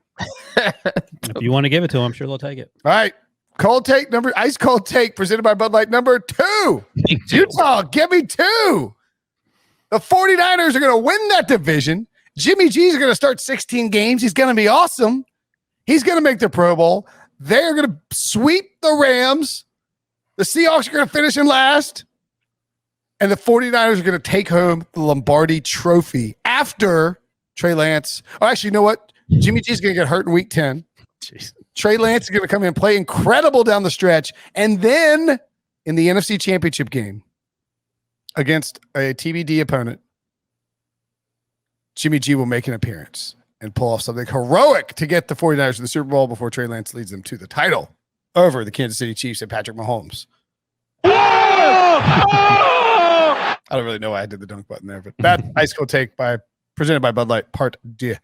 If you want to give it to them, I'm sure they'll take it. All right. Cold take ice cold take presented by Bud Light number 2. Utah, give me 2. The 49ers are going to win that division. Jimmy G's going to start 16 games. He's going to be awesome. He's going to make the Pro Bowl. They're going to sweep the Rams. The Seahawks are going to finish in last. And the 49ers are going to take home the Lombardi trophy after Trey Lance. Oh, actually, you know what? Jimmy G's going to get hurt in week 10. Jeez. Trey Lance is going to come in and play incredible down the stretch. And then in the NFC Championship game against a TBD opponent, Jimmy G will make an appearance and pull off something heroic to get the 49ers to the Super Bowl before Trey Lance leads them to the title over the Kansas City Chiefs and Patrick Mahomes. I don't really know why I did the dunk button there, but that ice cold take presented by Bud Light, part 2.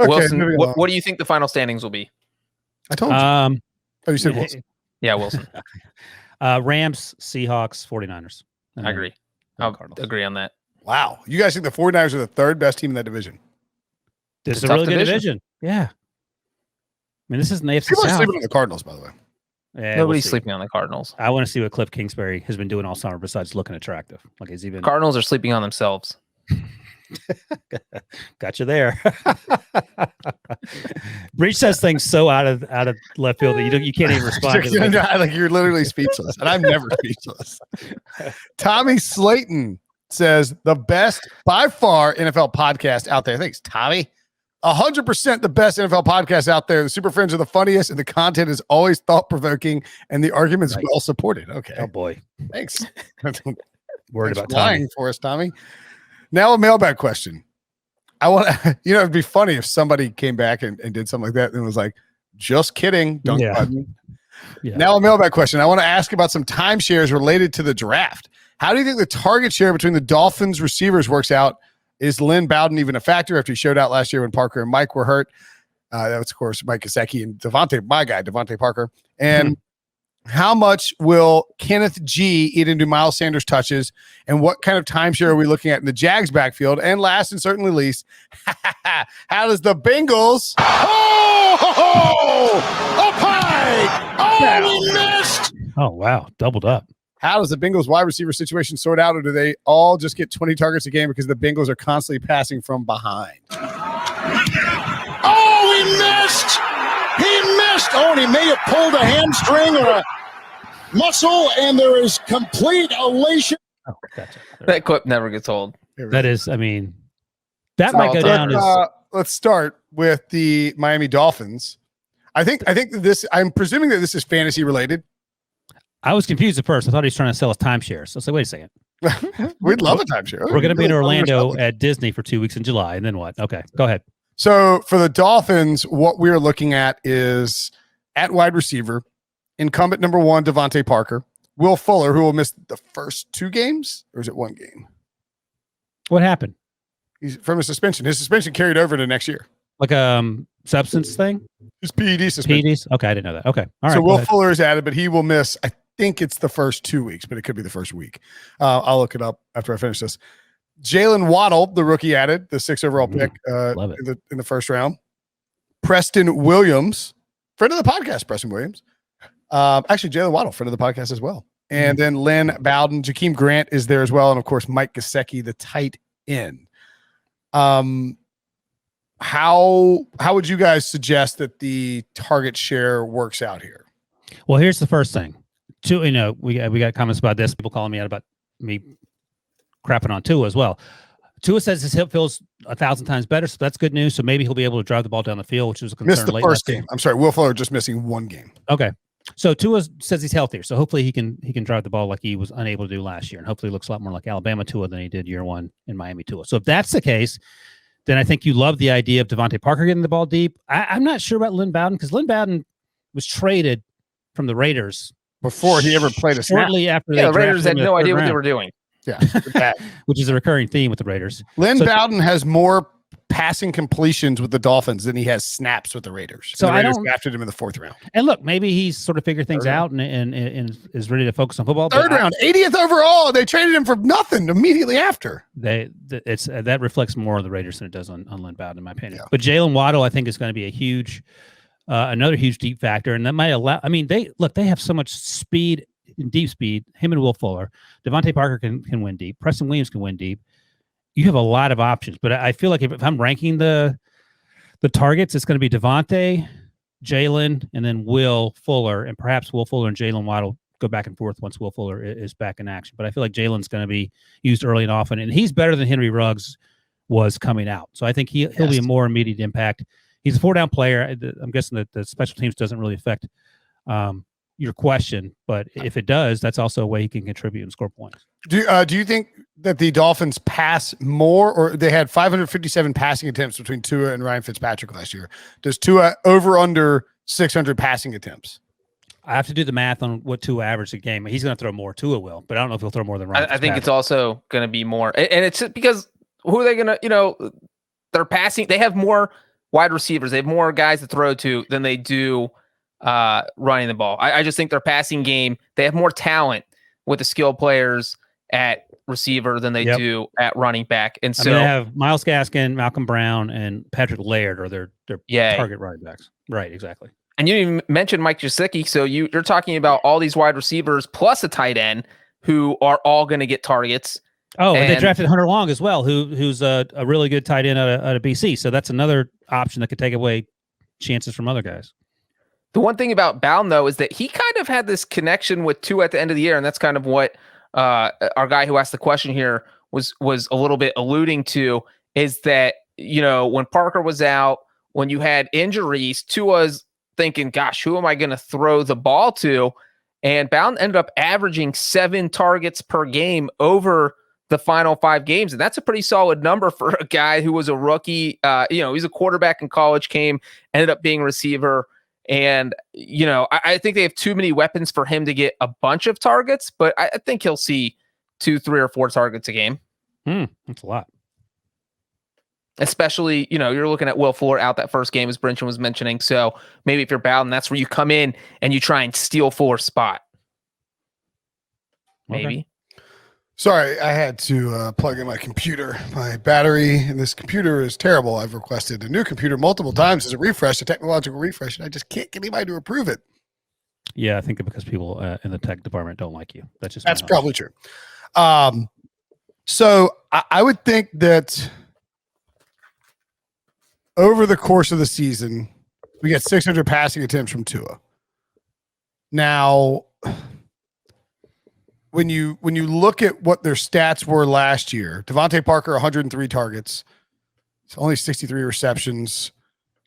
Okay, Wilson, moving along. what do you think the final standings will be? I told you. Oh, you said Wilson. Yeah, Wilson. Rams, Seahawks, 49ers. And I then agree. the I'll Cardinals. agree on that. Wow. You guys think the 49ers are the 3rd best team in that division? This is It's a a really tough good division. division. Yeah. I mean, this is an AFC People are South. sleeping on the Cardinals, by the way. Yeah, Nobody's we'll see. sleeping on the Cardinals. I want to see what Cliff Kingsbury has been doing all summer besides looking attractive. Like he's even Cardinals are sleeping on themselves. got you there. Breach says things so out of left field that you can't even respond to them. Like you're literally speechless, and I'm never speechless. Tommy Slayton says the best by far NFL podcast out there. Thanks, Tommy. 100% the best NFL podcast out there. The Super Friends are the funniest, and the content is always thought provoking, and the arguments Right. well supported. Okay, Oh boy, thanks. worried Thanks about for lying Tommy. for us, Tommy. Now a mailbag question. I want to, it'd be funny if somebody came back and did something like that and was like, just kidding. Dunk Yeah. button. Yeah. Now a mailbag question. I want to ask about some timeshares related to the draft. How do you think the target share between the Dolphins receivers works out? Is Lynn Bowden even a factor after he showed out last year when Parker and Mike were hurt? That was, of course, Mike Gesicki and Devontae Parker. And how much will Kenneth G eat into Miles Sanders touches? And what kind of timeshare are we looking at in the Jags backfield? And last and certainly least, how does the Bengals up high? Oh, we missed. Oh wow, doubled up. How does the Bengals wide receiver situation sort out, or do they all just get 20 targets a game because the Bengals are constantly passing from behind? Oh, he missed! He missed! Oh, and he may have pulled a hamstring or a muscle, and there is complete elation. Oh, gotcha. That clip never gets old. That is, I mean, That might go down as let's start with the Miami Dolphins. I think this. I'm presuming that this is fantasy related. I was confused at first. I thought he was trying to sell us timeshares. So I was like, wait a second. We'd love a timeshare. We're going to be in Orlando at Disney for 2 weeks in July. And then what? Okay, go ahead. So for the Dolphins, what we're looking at is at wide receiver, incumbent number 1, Devontae Parker, Will Fuller, who will miss the first 2 games, or is it 1 game? What happened? He's from a suspension. His suspension carried over to next year. Like substance thing? His PED suspension. PEDs? Okay, I didn't know that. Okay. All right. So Will Fuller is added, but he will miss, I think it's the first 2 weeks, but it could be the first week. I'll look it up after I finish this. Jalen Waddle, the rookie added, the 6th overall pick in the first round. Preston Williams, friend of the podcast, Preston Williams. Actually, Jalen Waddle, friend of the podcast as well. And then Lynn Bowden, Jakeem Grant is there as well. And of course, Mike Gesicki, the tight end. How would you guys suggest that the target share works out here? Well, here's the first thing. We got comments about this. People calling me out about me crapping on Tua as well. Tua says his hip feels 1,000 times better, so that's good news. So maybe he'll be able to drive the ball down the field, which was a concern. Missed the first game. I'm sorry, Will Fuller just missing 1 game. Okay, so Tua says he's healthier, so hopefully he can drive the ball like he was unable to do last year, and hopefully looks a lot more like Alabama Tua than he did year 1 in Miami Tua. So if that's the case, then I think you love the idea of Devontae Parker getting the ball deep. I'm not sure about Lynn Bowden because Lynn Bowden was traded from the Raiders before he ever played a snap. Shortly after the Raiders had no idea what they were doing. Yeah, which is a recurring theme with the Raiders. Lynn Bowden has more passing completions with the Dolphins than he has snaps with the Raiders. So the Raiders I don't drafted him in the 4th round. And look, maybe he's sort of figured things out and is ready to focus on football. 3rd round, 80th overall. They traded him for nothing immediately after. That reflects more on the Raiders than it does on Lynn Bowden, in my opinion. Yeah. But Jalen Waddle, I think, is going to be a huge, another huge deep factor, and that might allow. I mean, they have so much speed. In deep speed, him and Will Fuller, Devontae Parker can win deep. Preston Williams can win deep. You have a lot of options, but I feel like if I'm ranking the targets, it's going to be Devontae, Jalen, and then Will Fuller, and perhaps Will Fuller and Jalen Waddle go back and forth once Will Fuller is back in action. But I feel like Jalen's going to be used early and often, and he's better than Henry Ruggs was coming out. So I think he'll be a more immediate impact. He's a 4-down player. I'm guessing that the special teams doesn't really affect your question, but if it does, that's also a way he can contribute and score points. Do you think that the Dolphins pass more, or they had 557 passing attempts between Tua and Ryan Fitzpatrick last year? Does Tua over under 600 passing attempts? I have to do the math on what Tua averaged a game. He's going to throw more. Tua will, but I don't know if he'll throw more than Ryan. I think it's also going to be more, and it's because who are they going to? They're passing. They have more wide receivers. They have more guys to throw to than they do running the ball. I just think their passing game, they have more talent with the skill players at receiver than they do at running back. And so they have Myles Gaskin, Malcolm Brown, and Patrick Laird are their target running backs. Right, exactly. And you didn't even mention Mike Gesicki. So you're talking about all these wide receivers plus a tight end who are all going to get targets. Oh, and they drafted Hunter Long as well, who's a really good tight end out of BC. So that's another option that could take away chances from other guys. The one thing about Bowden, though, is that he kind of had this connection with Tua at the end of the year, and that's kind of what our guy who asked the question here was a little bit alluding to, is that, when Parker was out, when you had injuries, Tua's thinking, gosh, who am I going to throw the ball to? And Bowden ended up averaging 7 targets per game over the final 5 games, and that's a pretty solid number for a guy who was a rookie. He's a quarterback in college, ended up being a receiver. And, I think they have too many weapons for him to get a bunch of targets, but I think he'll see 2, 3, or 4 targets a game. That's a lot. Especially, you're looking at Will Fuller out that first game, as Brinson was mentioning. So maybe if you're Bowden, that's where you come in and you try and steal Fuller's spot. Maybe. Okay. Sorry, I had to plug in my computer. My battery in this computer is terrible. I've requested a new computer multiple times as a refresh, a technological refresh, and I just can't get anybody to approve it. Yeah, I think because people in the tech department don't like you. That's probably true. So I would think that over the course of the season, we get 600 passing attempts from Tua. Now, when you look at what their stats were last year, Devontae Parker, 103 targets, It's only 63 receptions.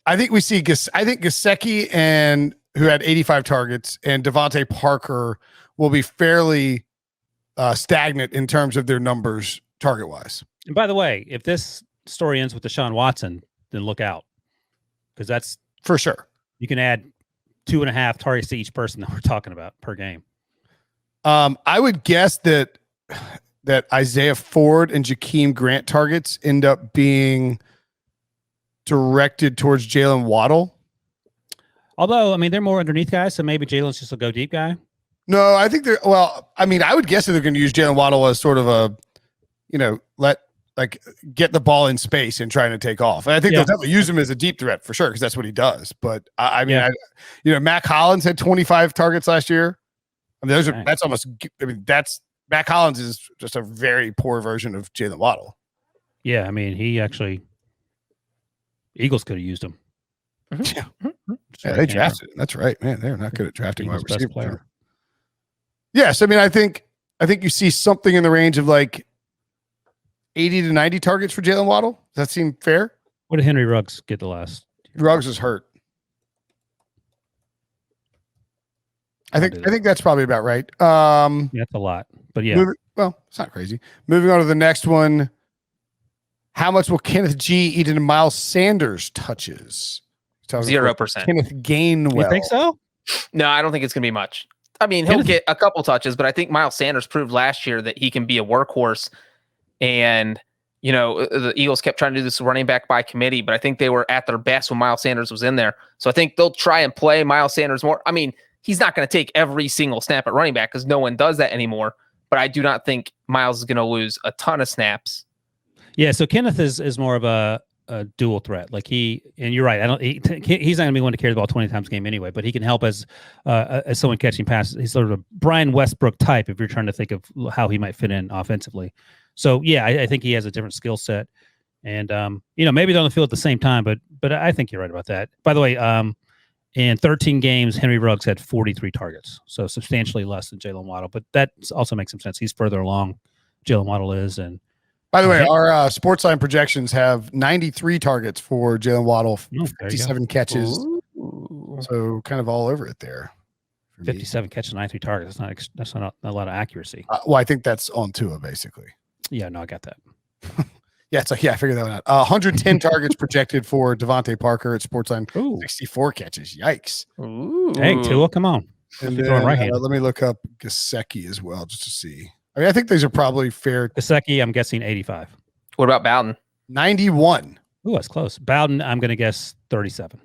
I think we see Gesicki and who had 85 targets and Devontae Parker will be fairly stagnant in terms of their numbers target wise. And by the way, if this story ends with Deshaun Watson, then look out, because that's For sure. you can add 2.5 targets to each person that we're talking about per game. I would guess that Isaiah Ford and Jakeem Grant targets end up being directed towards Jalen Waddle. Although, I mean, they're more underneath guys, so maybe Jalen's just a go deep guy. No, I think I would guess that they're going to use Jalen Waddle as sort of a, get the ball in space and trying to take off. And I think they'll definitely use him as a deep threat for sure, because that's what he does. But Matt Collins had 25 targets last year. I mean, Matt Collins is just a very poor version of Jalen Waddle. Yeah, I mean, Eagles could have used him. Yeah, they drafted him. That's right, man. They're not good at drafting wide receiver player. Yes, I mean, I think you see something in the range of like 80 to 90 targets for Jalen Waddle. Does that seem fair? What did Henry Ruggs get the last? Ruggs is hurt. I think that's probably about right. That's a lot, but yeah. It's not crazy. Moving on to the next one. How much will Kenneth G eat into Miles Sanders touches? 0%. Kenneth Gainwell. You think so? No, I don't think it's going to be much. I mean, he'll get a couple touches, but I think Miles Sanders proved last year that he can be a workhorse. And, the Eagles kept trying to do this running back by committee, but I think they were at their best when Miles Sanders was in there. So I think they'll try and play Miles Sanders more. I mean, he's not going to take every single snap at running back because no one does that anymore. But I do not think Miles is going to lose a ton of snaps. Yeah, so Kenneth is more of a dual threat. Like and you're right. He's not going to be one to carry the ball 20 times a game anyway, but he can help as someone catching passes. He's sort of a Brian Westbrook type if you're trying to think of how he might fit in offensively. So yeah, I think he has a different skill set, and maybe they're on the field at the same time, but I think you're right about that. By the way, in 13 games, Henry Ruggs had 43 targets, so substantially less than Jalen Waddle. But that also makes some sense. He's further along. Jalen Waddle is, and by the way, our Sportsline projections have 93 targets for Jalen Waddle, 57 catches. Ooh. So kind of all over it there. 57 catches, 93 targets. That's not a lot of accuracy. I think that's on Tua, basically. Yeah, no, I got that. I figured that one out. 110 targets projected for Devontae Parker at Sportsline. Ooh. 64 catches. Yikes. Ooh. Hey, Tua, come on. And then, let me look up Gesicki as well, just to see. I mean, I think these are probably fair. Gesicki, I'm guessing 85. What about Bowden? 91. Ooh, that's close. Bowden, I'm going to guess 37.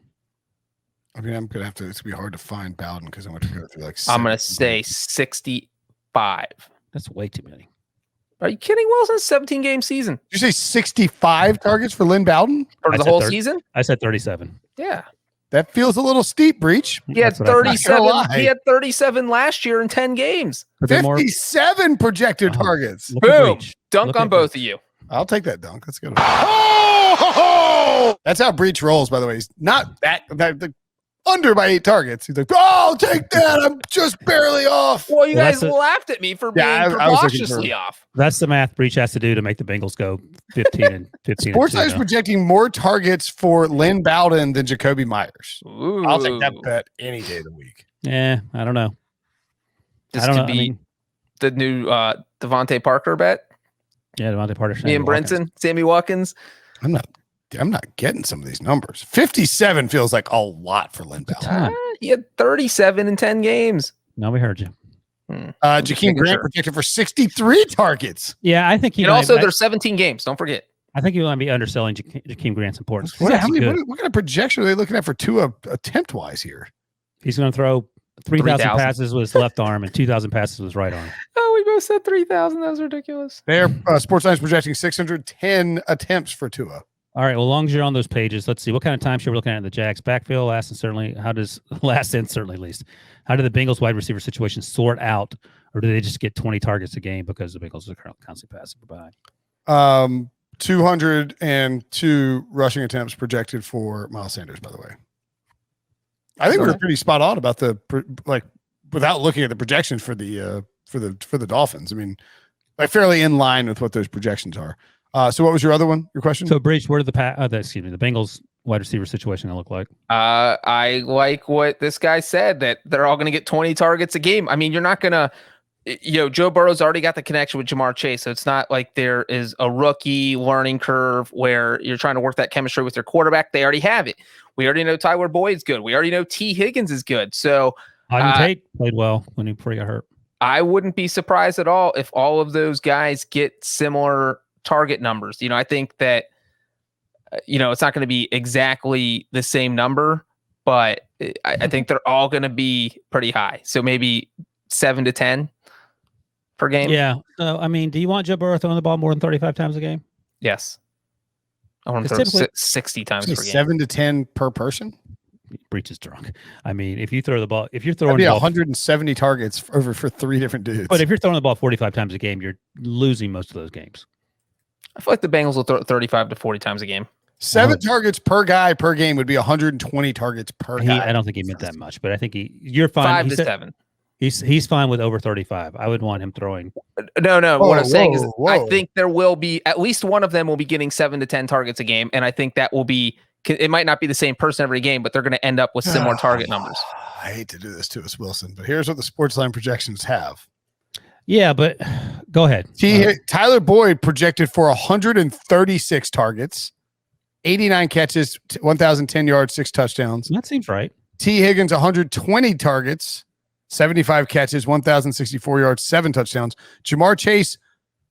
I mean, I'm going to have to, it's going to be hard to find Bowden because I'm going to go through like I'm going to say 65. That's way too many. Are you kidding? Wilson's 17-game season. Did you say 65 targets for Lynn Bowden? For the whole season? I said 37. Yeah. That feels a little steep, Breech. He had 37. He had 37 last year in 10 games. 57 projected targets. Boom. Dunk on both of you. I'll take that dunk. Let's go. Oh! That's how Breech rolls, by the way. He's not that under by 8 targets. He's like, I'll take that. I'm just barely off. Well, you guys laughed at me for being precautiously off. That's the math Breech has to do to make the Bengals go 15 and 15. Sportsline is projecting more targets for Lynn Bowden than Jacoby Myers. Ooh. I'll take that bet any day of the week. Yeah, I don't know. This could be the new Devontae Parker bet. Yeah, Devontae Parker. Me and Brinson, Sammy Watkins. I'm not getting some of these numbers. 57 feels like a lot for Lynn Bowden. He had 37 in 10 games. No, we heard you. Jakeem Grant projected for 63 targets. Yeah, I think there's 17 games. Don't forget. I think you want to be underselling Jakeem Grant's importance. What kind of projection are they looking at for Tua attempt wise here? He's going to throw 3,000 passes with his left arm and 2,000 passes with his right arm. Oh, we both said 3,000. That was ridiculous. Their Sportsline is projecting 610 attempts for Tua. All right. Well, as long as you're on those pages, let's see what kind of timeshare we're looking at in the Jags backfield. Last and certainly least. How do the Bengals wide receiver situation sort out, or do they just get 20 targets a game because the Bengals are constantly passing behind? 202 rushing attempts projected for Miles Sanders. By the way, I think we're pretty spot on about without looking at the projections for the Dolphins. I mean, fairly in line with what those projections are. So what was your other one? Your question? So, Breech, where did the Bengals wide receiver situation going to look like? I like what this guy said, that they're all going to get 20 targets a game. I mean, you're not going to, Joe Burrow's already got the connection with Jamar Chase. So it's not like there is a rookie learning curve where you're trying to work that chemistry with your quarterback. They already have it. We already know Tyler Boyd's good. We already know T. Higgins is good. So Tate played well before he got hurt. I wouldn't be surprised at all if all of those guys get similar target numbers. I think that, it's not going to be exactly the same number, but I think they're all going to be pretty high. So maybe 7 to 10 per game. Yeah. So, I mean, do you want Joe Burrow throwing the ball more than 35 times a game? Yes. I want to throw 60 times per game. 7 to 10 per person? Breech is drunk. I mean, if you throw the ball, if you're That'd throwing be the ball, 170 targets for 3 different dudes. but if you're throwing the ball 45 times a game, you're losing most of those games. I feel like the Bengals will throw 35 to 40 times a game. 7 targets per guy per game would be 120 targets per guy. I don't think he meant that much, but I think you're fine. 5 to 7. He's fine with over 35. I would want him throwing. No. What I'm saying is, whoa. I think there will be at least one of them will be getting 7 to 10 targets a game, and I think that will be. It might not be the same person every game, but they're going to end up with similar target numbers. I hate to do this to us, Wilson, but here's what the Sportsline projections have. Yeah, but go ahead. Tyler Boyd projected for 136 targets, 89 catches, 1,010 yards, 6 touchdowns. That seems right. T. Higgins, 120 targets, 75 catches, 1,064 yards, 7 touchdowns. Jamar Chase,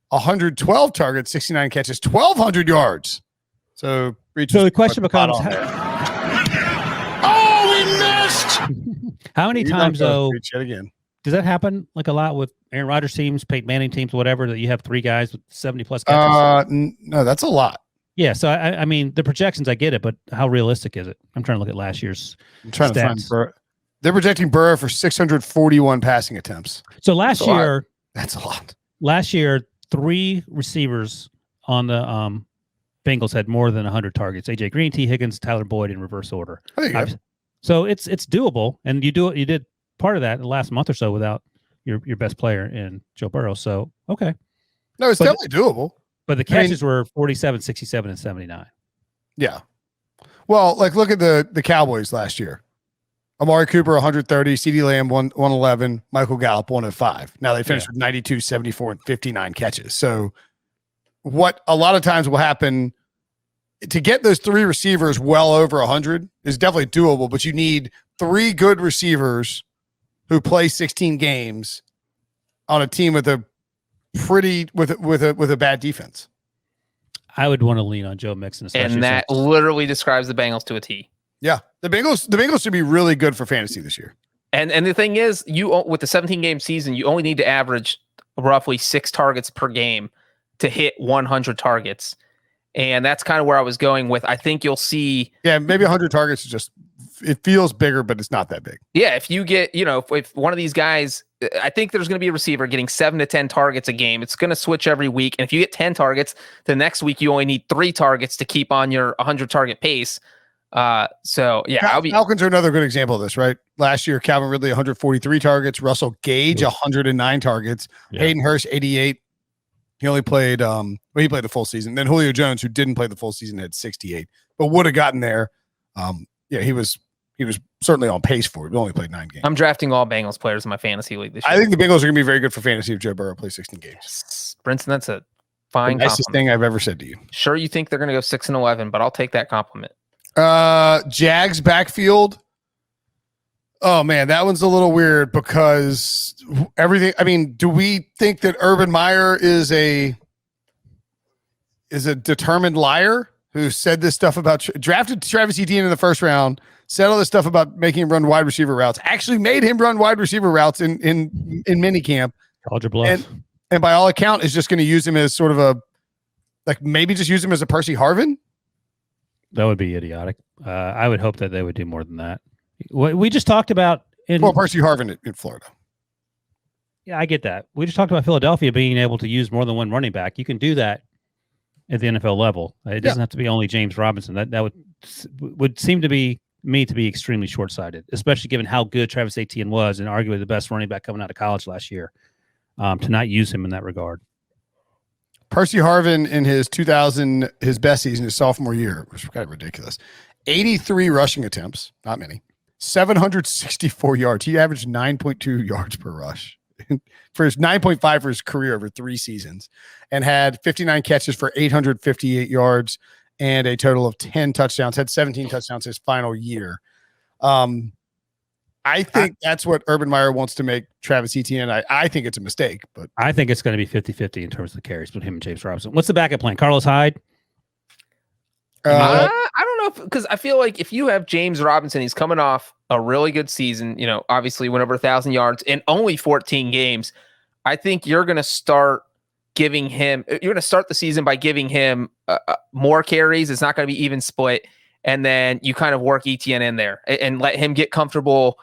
112 targets, 69 catches, 1,200 yards. So the question becomes, we missed. how many times though again? Does that happen like a lot with Aaron Rodgers teams, Peyton Manning teams, whatever, that you have 3 guys with 70 plus catches? No, that's a lot. Yeah, so I mean the projections, I get it, but how realistic is it? I'm trying to look at last year's. I'm trying to find Burrow. They're projecting Burrow for 641 passing attempts. So last year, that's a lot. Last year, 3 receivers on the Bengals had more than 100 targets. AJ Green, T. Higgins, Tyler Boyd in reverse order. So it's doable, and you did part of that in the last month or so without your best player in Joe Burrow. So okay, no, it's definitely doable. But the catches were 47, 67, and 79. Yeah. Well, like look at the Cowboys last year. Amari Cooper 130, CeeDee Lamb 111, Michael Gallup 105. Now they finished with 92, 74, and 59 catches. So what a lot of times will happen to get those 3 receivers well over 100 is definitely doable, but you need 3 good receivers who play 16 games on a team with a bad defense. I would want to lean on Joe Mixon, and that literally describes the Bengals to a T. Yeah, the Bengals should be really good for fantasy this year. And the thing is, with the 17-game season, you only need to average roughly 6 targets per game to hit 100 targets. And that's kind of where I was going with. I think you'll see. Yeah, maybe 100 targets is it feels bigger, but it's not that big. Yeah, if you get, if one of these guys, I think there's going to be a receiver getting 7 to 10 targets a game. It's going to switch every week. And if you get 10 targets, the next week you only need 3 targets to keep on your 100 target pace. So yeah, Falcons are another good example of this, right? Last year, Calvin Ridley 143 targets, Russell Gage 109 targets, Hayden Hurst 88. He only played he played the full season. Then Julio Jones, who didn't play the full season, had 68, but would have gotten there. He was certainly on pace for it. We only played 9 games. I'm drafting all Bengals players in my fantasy league this year. I think the Bengals are going to be very good for fantasy if Joe Burrow plays 16 games. Yes. Brinson, that's a fine nicest compliment. thing I've ever said to you. Sure, you think they're going to go 6-11, but I'll take that compliment. Jags backfield. Oh man, that one's a little weird because everything. I mean, do we think that Urban Meyer is a determined liar who said this stuff about drafted Travis Etienne in the first round, said all this stuff about making him run wide receiver routes, actually made him run wide receiver routes in minicamp. Called your bluff. And by all account is just going to use him as sort of maybe just use him as a Percy Harvin. That would be idiotic. I would hope that they would do more than that. What we just talked about Percy Harvin in Florida. Yeah, I get that. We just talked about Philadelphia being able to use more than one running back. You can do that at the NFL level. It doesn't have to be only James Robinson. That would seem to be extremely short-sighted, especially given how good Travis Etienne was and arguably the best running back coming out of college last year. To not use him in that regard. Percy Harvin in his best season, his sophomore year, which is kind of ridiculous. 83 rushing attempts, not many. 764 yards. He averaged 9.2 yards per rush for his 9.5 for his career over 3 seasons, and had 59 catches for 858 yards and a total of 10 touchdowns. Had 17 touchdowns his final year. I think that's what Urban Meyer wants to make Travis Etienne. I think it's a mistake, but I think it's going to be 50-50 in terms of the carries between him and James Robinson. What's the backup plan? Carlos Hyde? I don't know, because I feel like if you have James Robinson, he's coming off a really good season, obviously went over 1,000 yards in only 14 games. I think you're going to start the season by giving him more carries. It's not going to be even split. And then you kind of work Etienne in there and let him get comfortable.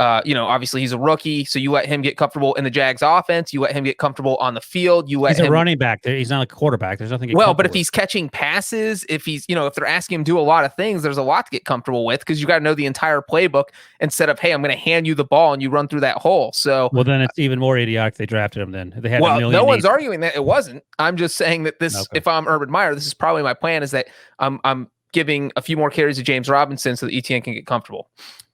Obviously he's a rookie, so you let him get comfortable in the Jags offense. You let him get comfortable on the field. He's a running back. He's not a quarterback. There's nothing. But if he's catching passes, if he's, if they're asking him to do a lot of things, there's a lot to get comfortable with, because you got to know the entire playbook instead of, hey, I'm going to hand you the ball and you run through that hole. So, well, then it's even more idiotic. They drafted him. Then they had no one's arguing that it wasn't. I'm just saying that this, if I'm Urban Meyer, this is probably my plan, is that I'm giving a few more carries to James Robinson so that Etienne can get comfortable.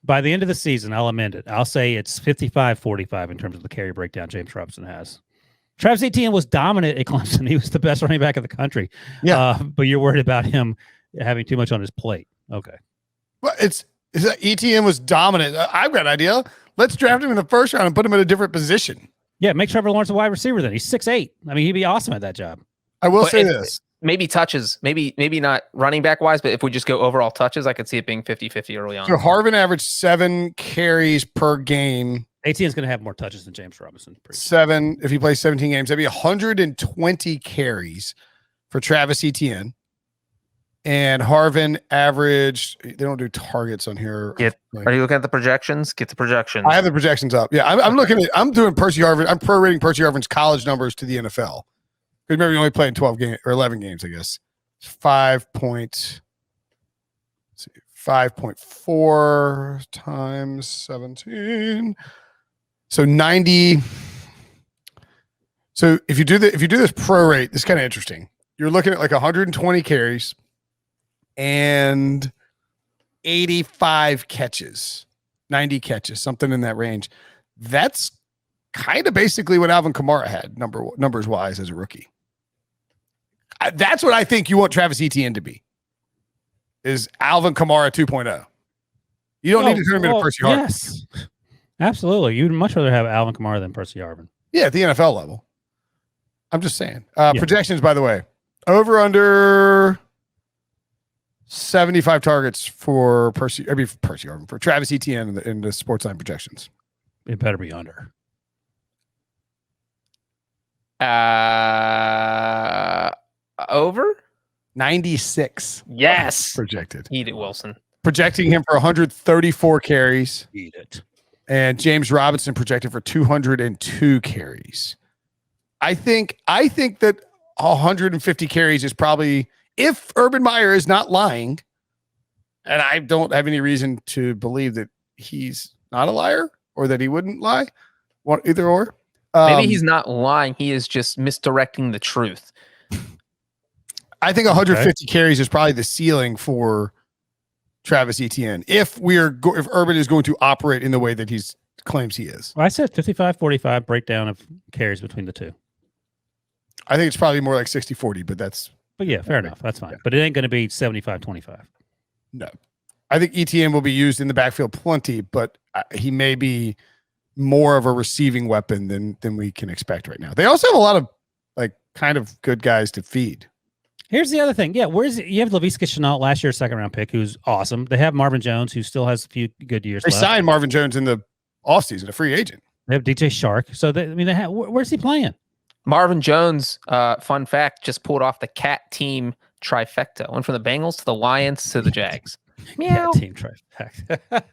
By the end of the season, I'll amend it. I'll say it's 55-45 in terms of the carry breakdown James Robinson has. Travis Etienne was dominant at Clemson. He was the best running back in the country. Yeah. But you're worried about him having too much on his plate. Okay. Well, Etienne was dominant. I've got an idea. Let's draft him in the first round and put him in a different position. Yeah, make Trevor Lawrence a wide receiver then. He's 6'8". I mean, he'd be awesome at that job. I will say this. Maybe touches, maybe not running back wise, but if we just go overall touches, I could see it being 50-50 early on. So Harvin averaged 7 carries per game. Etienne's going to have more touches than James Robinson. 7, if he plays 17 games, that'd be 120 carries for Travis Etienne. And Harvin averaged, they don't do targets on here. Are you looking at the projections? Get the projections. I have the projections up. Yeah, I'm doing Percy Harvin. I'm prorating Percy Harvin's college numbers to the NFL. Remember, he only played 12 games or 11 games, I guess. 5.4 times 17. So 90. So if you do this prorate, this is kind of interesting. You're looking at like 120 carries and 85 catches, 90 catches, something in that range. That's kind of basically what Alvin Kamara had numbers wise as a rookie. That's what I think you want Travis Etienne to be, is Alvin Kamara 2.0. You don't need to turn him into Percy Harvin. Yes, absolutely. You'd much rather have Alvin Kamara than Percy Harvin. Yeah, at the NFL level. I'm just saying. Projections, by the way, over under 75 targets for Percy Harvin, for Travis Etienne in the Sportsline projections. It better be under. Over 96. Yes, projected. Eat it, Wilson. Projecting him for 134 carries. Eat it. And James Robinson projected for 202 carries. I think that 150 carries is probably, if Urban Meyer is not lying, and I don't have any reason to believe that he's not a liar or that he wouldn't lie, either or. Maybe he's not lying. He is just misdirecting the truth. I think 150 carries is probably the ceiling for Travis Etienne if Urban is going to operate in the way that he claims he is. Well, I said 55-45 breakdown of carries between the two. I think it's probably more like 60-40, but yeah, fair enough. That's fine. Yeah. But it ain't going to be 75-25. No. I think Etienne will be used in the backfield plenty, but he may be more of a receiving weapon than we can expect right now. They also have a lot of kind of good guys to feed. Here's the other thing. Yeah, you have Laviska Shenault, last year's second-round pick, who's awesome. They have Marvin Jones, who still has a few good years left. They signed Marvin Jones in the offseason, a free agent. They have DJ Shark. So, where's he playing? Marvin Jones, fun fact, just pulled off the cat team trifecta. Went from the Bengals to the Lions to the Jags. Meow. Cat team trifecta.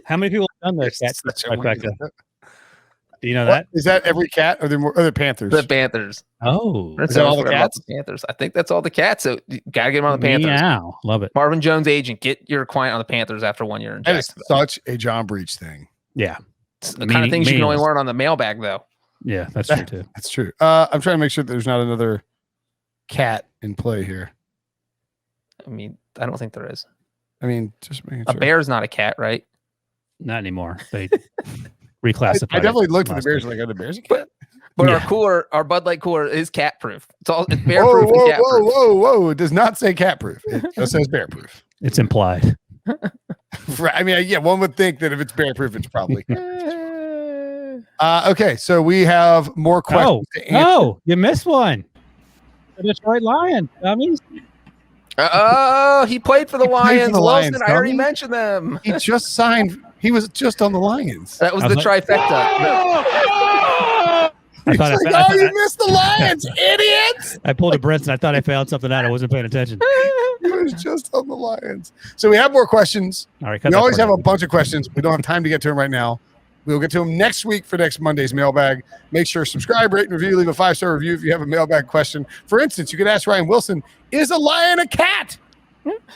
How many people have done this cat trifecta? Do you know that? Is that every cat, or are there more other Panthers? The Panthers. Oh, is that all the cats? The Panthers. I think that's all the cats. So you gotta get them on the Panthers. Meow. Love it. Marvin Jones agent, get your client on the Panthers after 1 year in That is such a John Breech thing. Yeah, it's the kind of things you can only learn on the mailbag, though. Yeah, that's true too. That's true. I'm trying to make sure that there's not another cat in play here. I mean, I don't think there is. I mean, just making A sure. bear's not a cat, right? Not anymore. They reclassified. I definitely it looked at the last Bears week. like, are the Bears a cat? But Yeah. our Bud Light cooler is cat proof. It's bear Whoa, proof and whoa, cat whoa, proof. whoa! It does not say cat proof. It just says bear proof. It's implied. Right. I mean, yeah, one would think that if it's bear proof, it's probably. Okay, so we have more questions to answer. Oh, you missed one. The Detroit Lions, dummies. Oh, he played for the He played for Lions. the Wilson, Lions, I already dummy. mentioned them. He just signed. He was just on the Lions. That was I the was trifecta. I thought He's like, I, oh, you missed the Lions, idiots! I pulled a Brinson. I thought I found something out. I wasn't paying attention. He was just on the Lions. So we have more questions. All right, cut We that always part have out. a bunch of questions. We don't have time to get to them right now. We'll get to them next week for next Monday's mailbag. Make sure subscribe, rate, and review. Leave a 5-star review if you have a mailbag question. For instance, you could ask Ryan Wilson, is a lion a cat?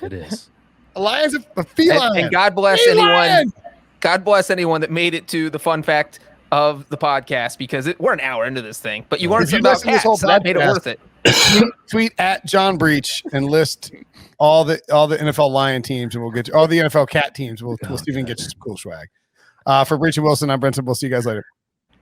It is. A lion's a feline. And God bless Feline! anyone. God bless anyone that made it to the fun fact of the podcast because we're an hour into this thing. But you learned If you something about listen to this cats, whole so that made it podcast- worth it. Tweet at John Breech and list all the NFL Lion teams, and we'll get you all the NFL cat teams. We'll see if we can get you some cool swag. For Breech and Wilson, I'm Brinson. We'll see you guys later.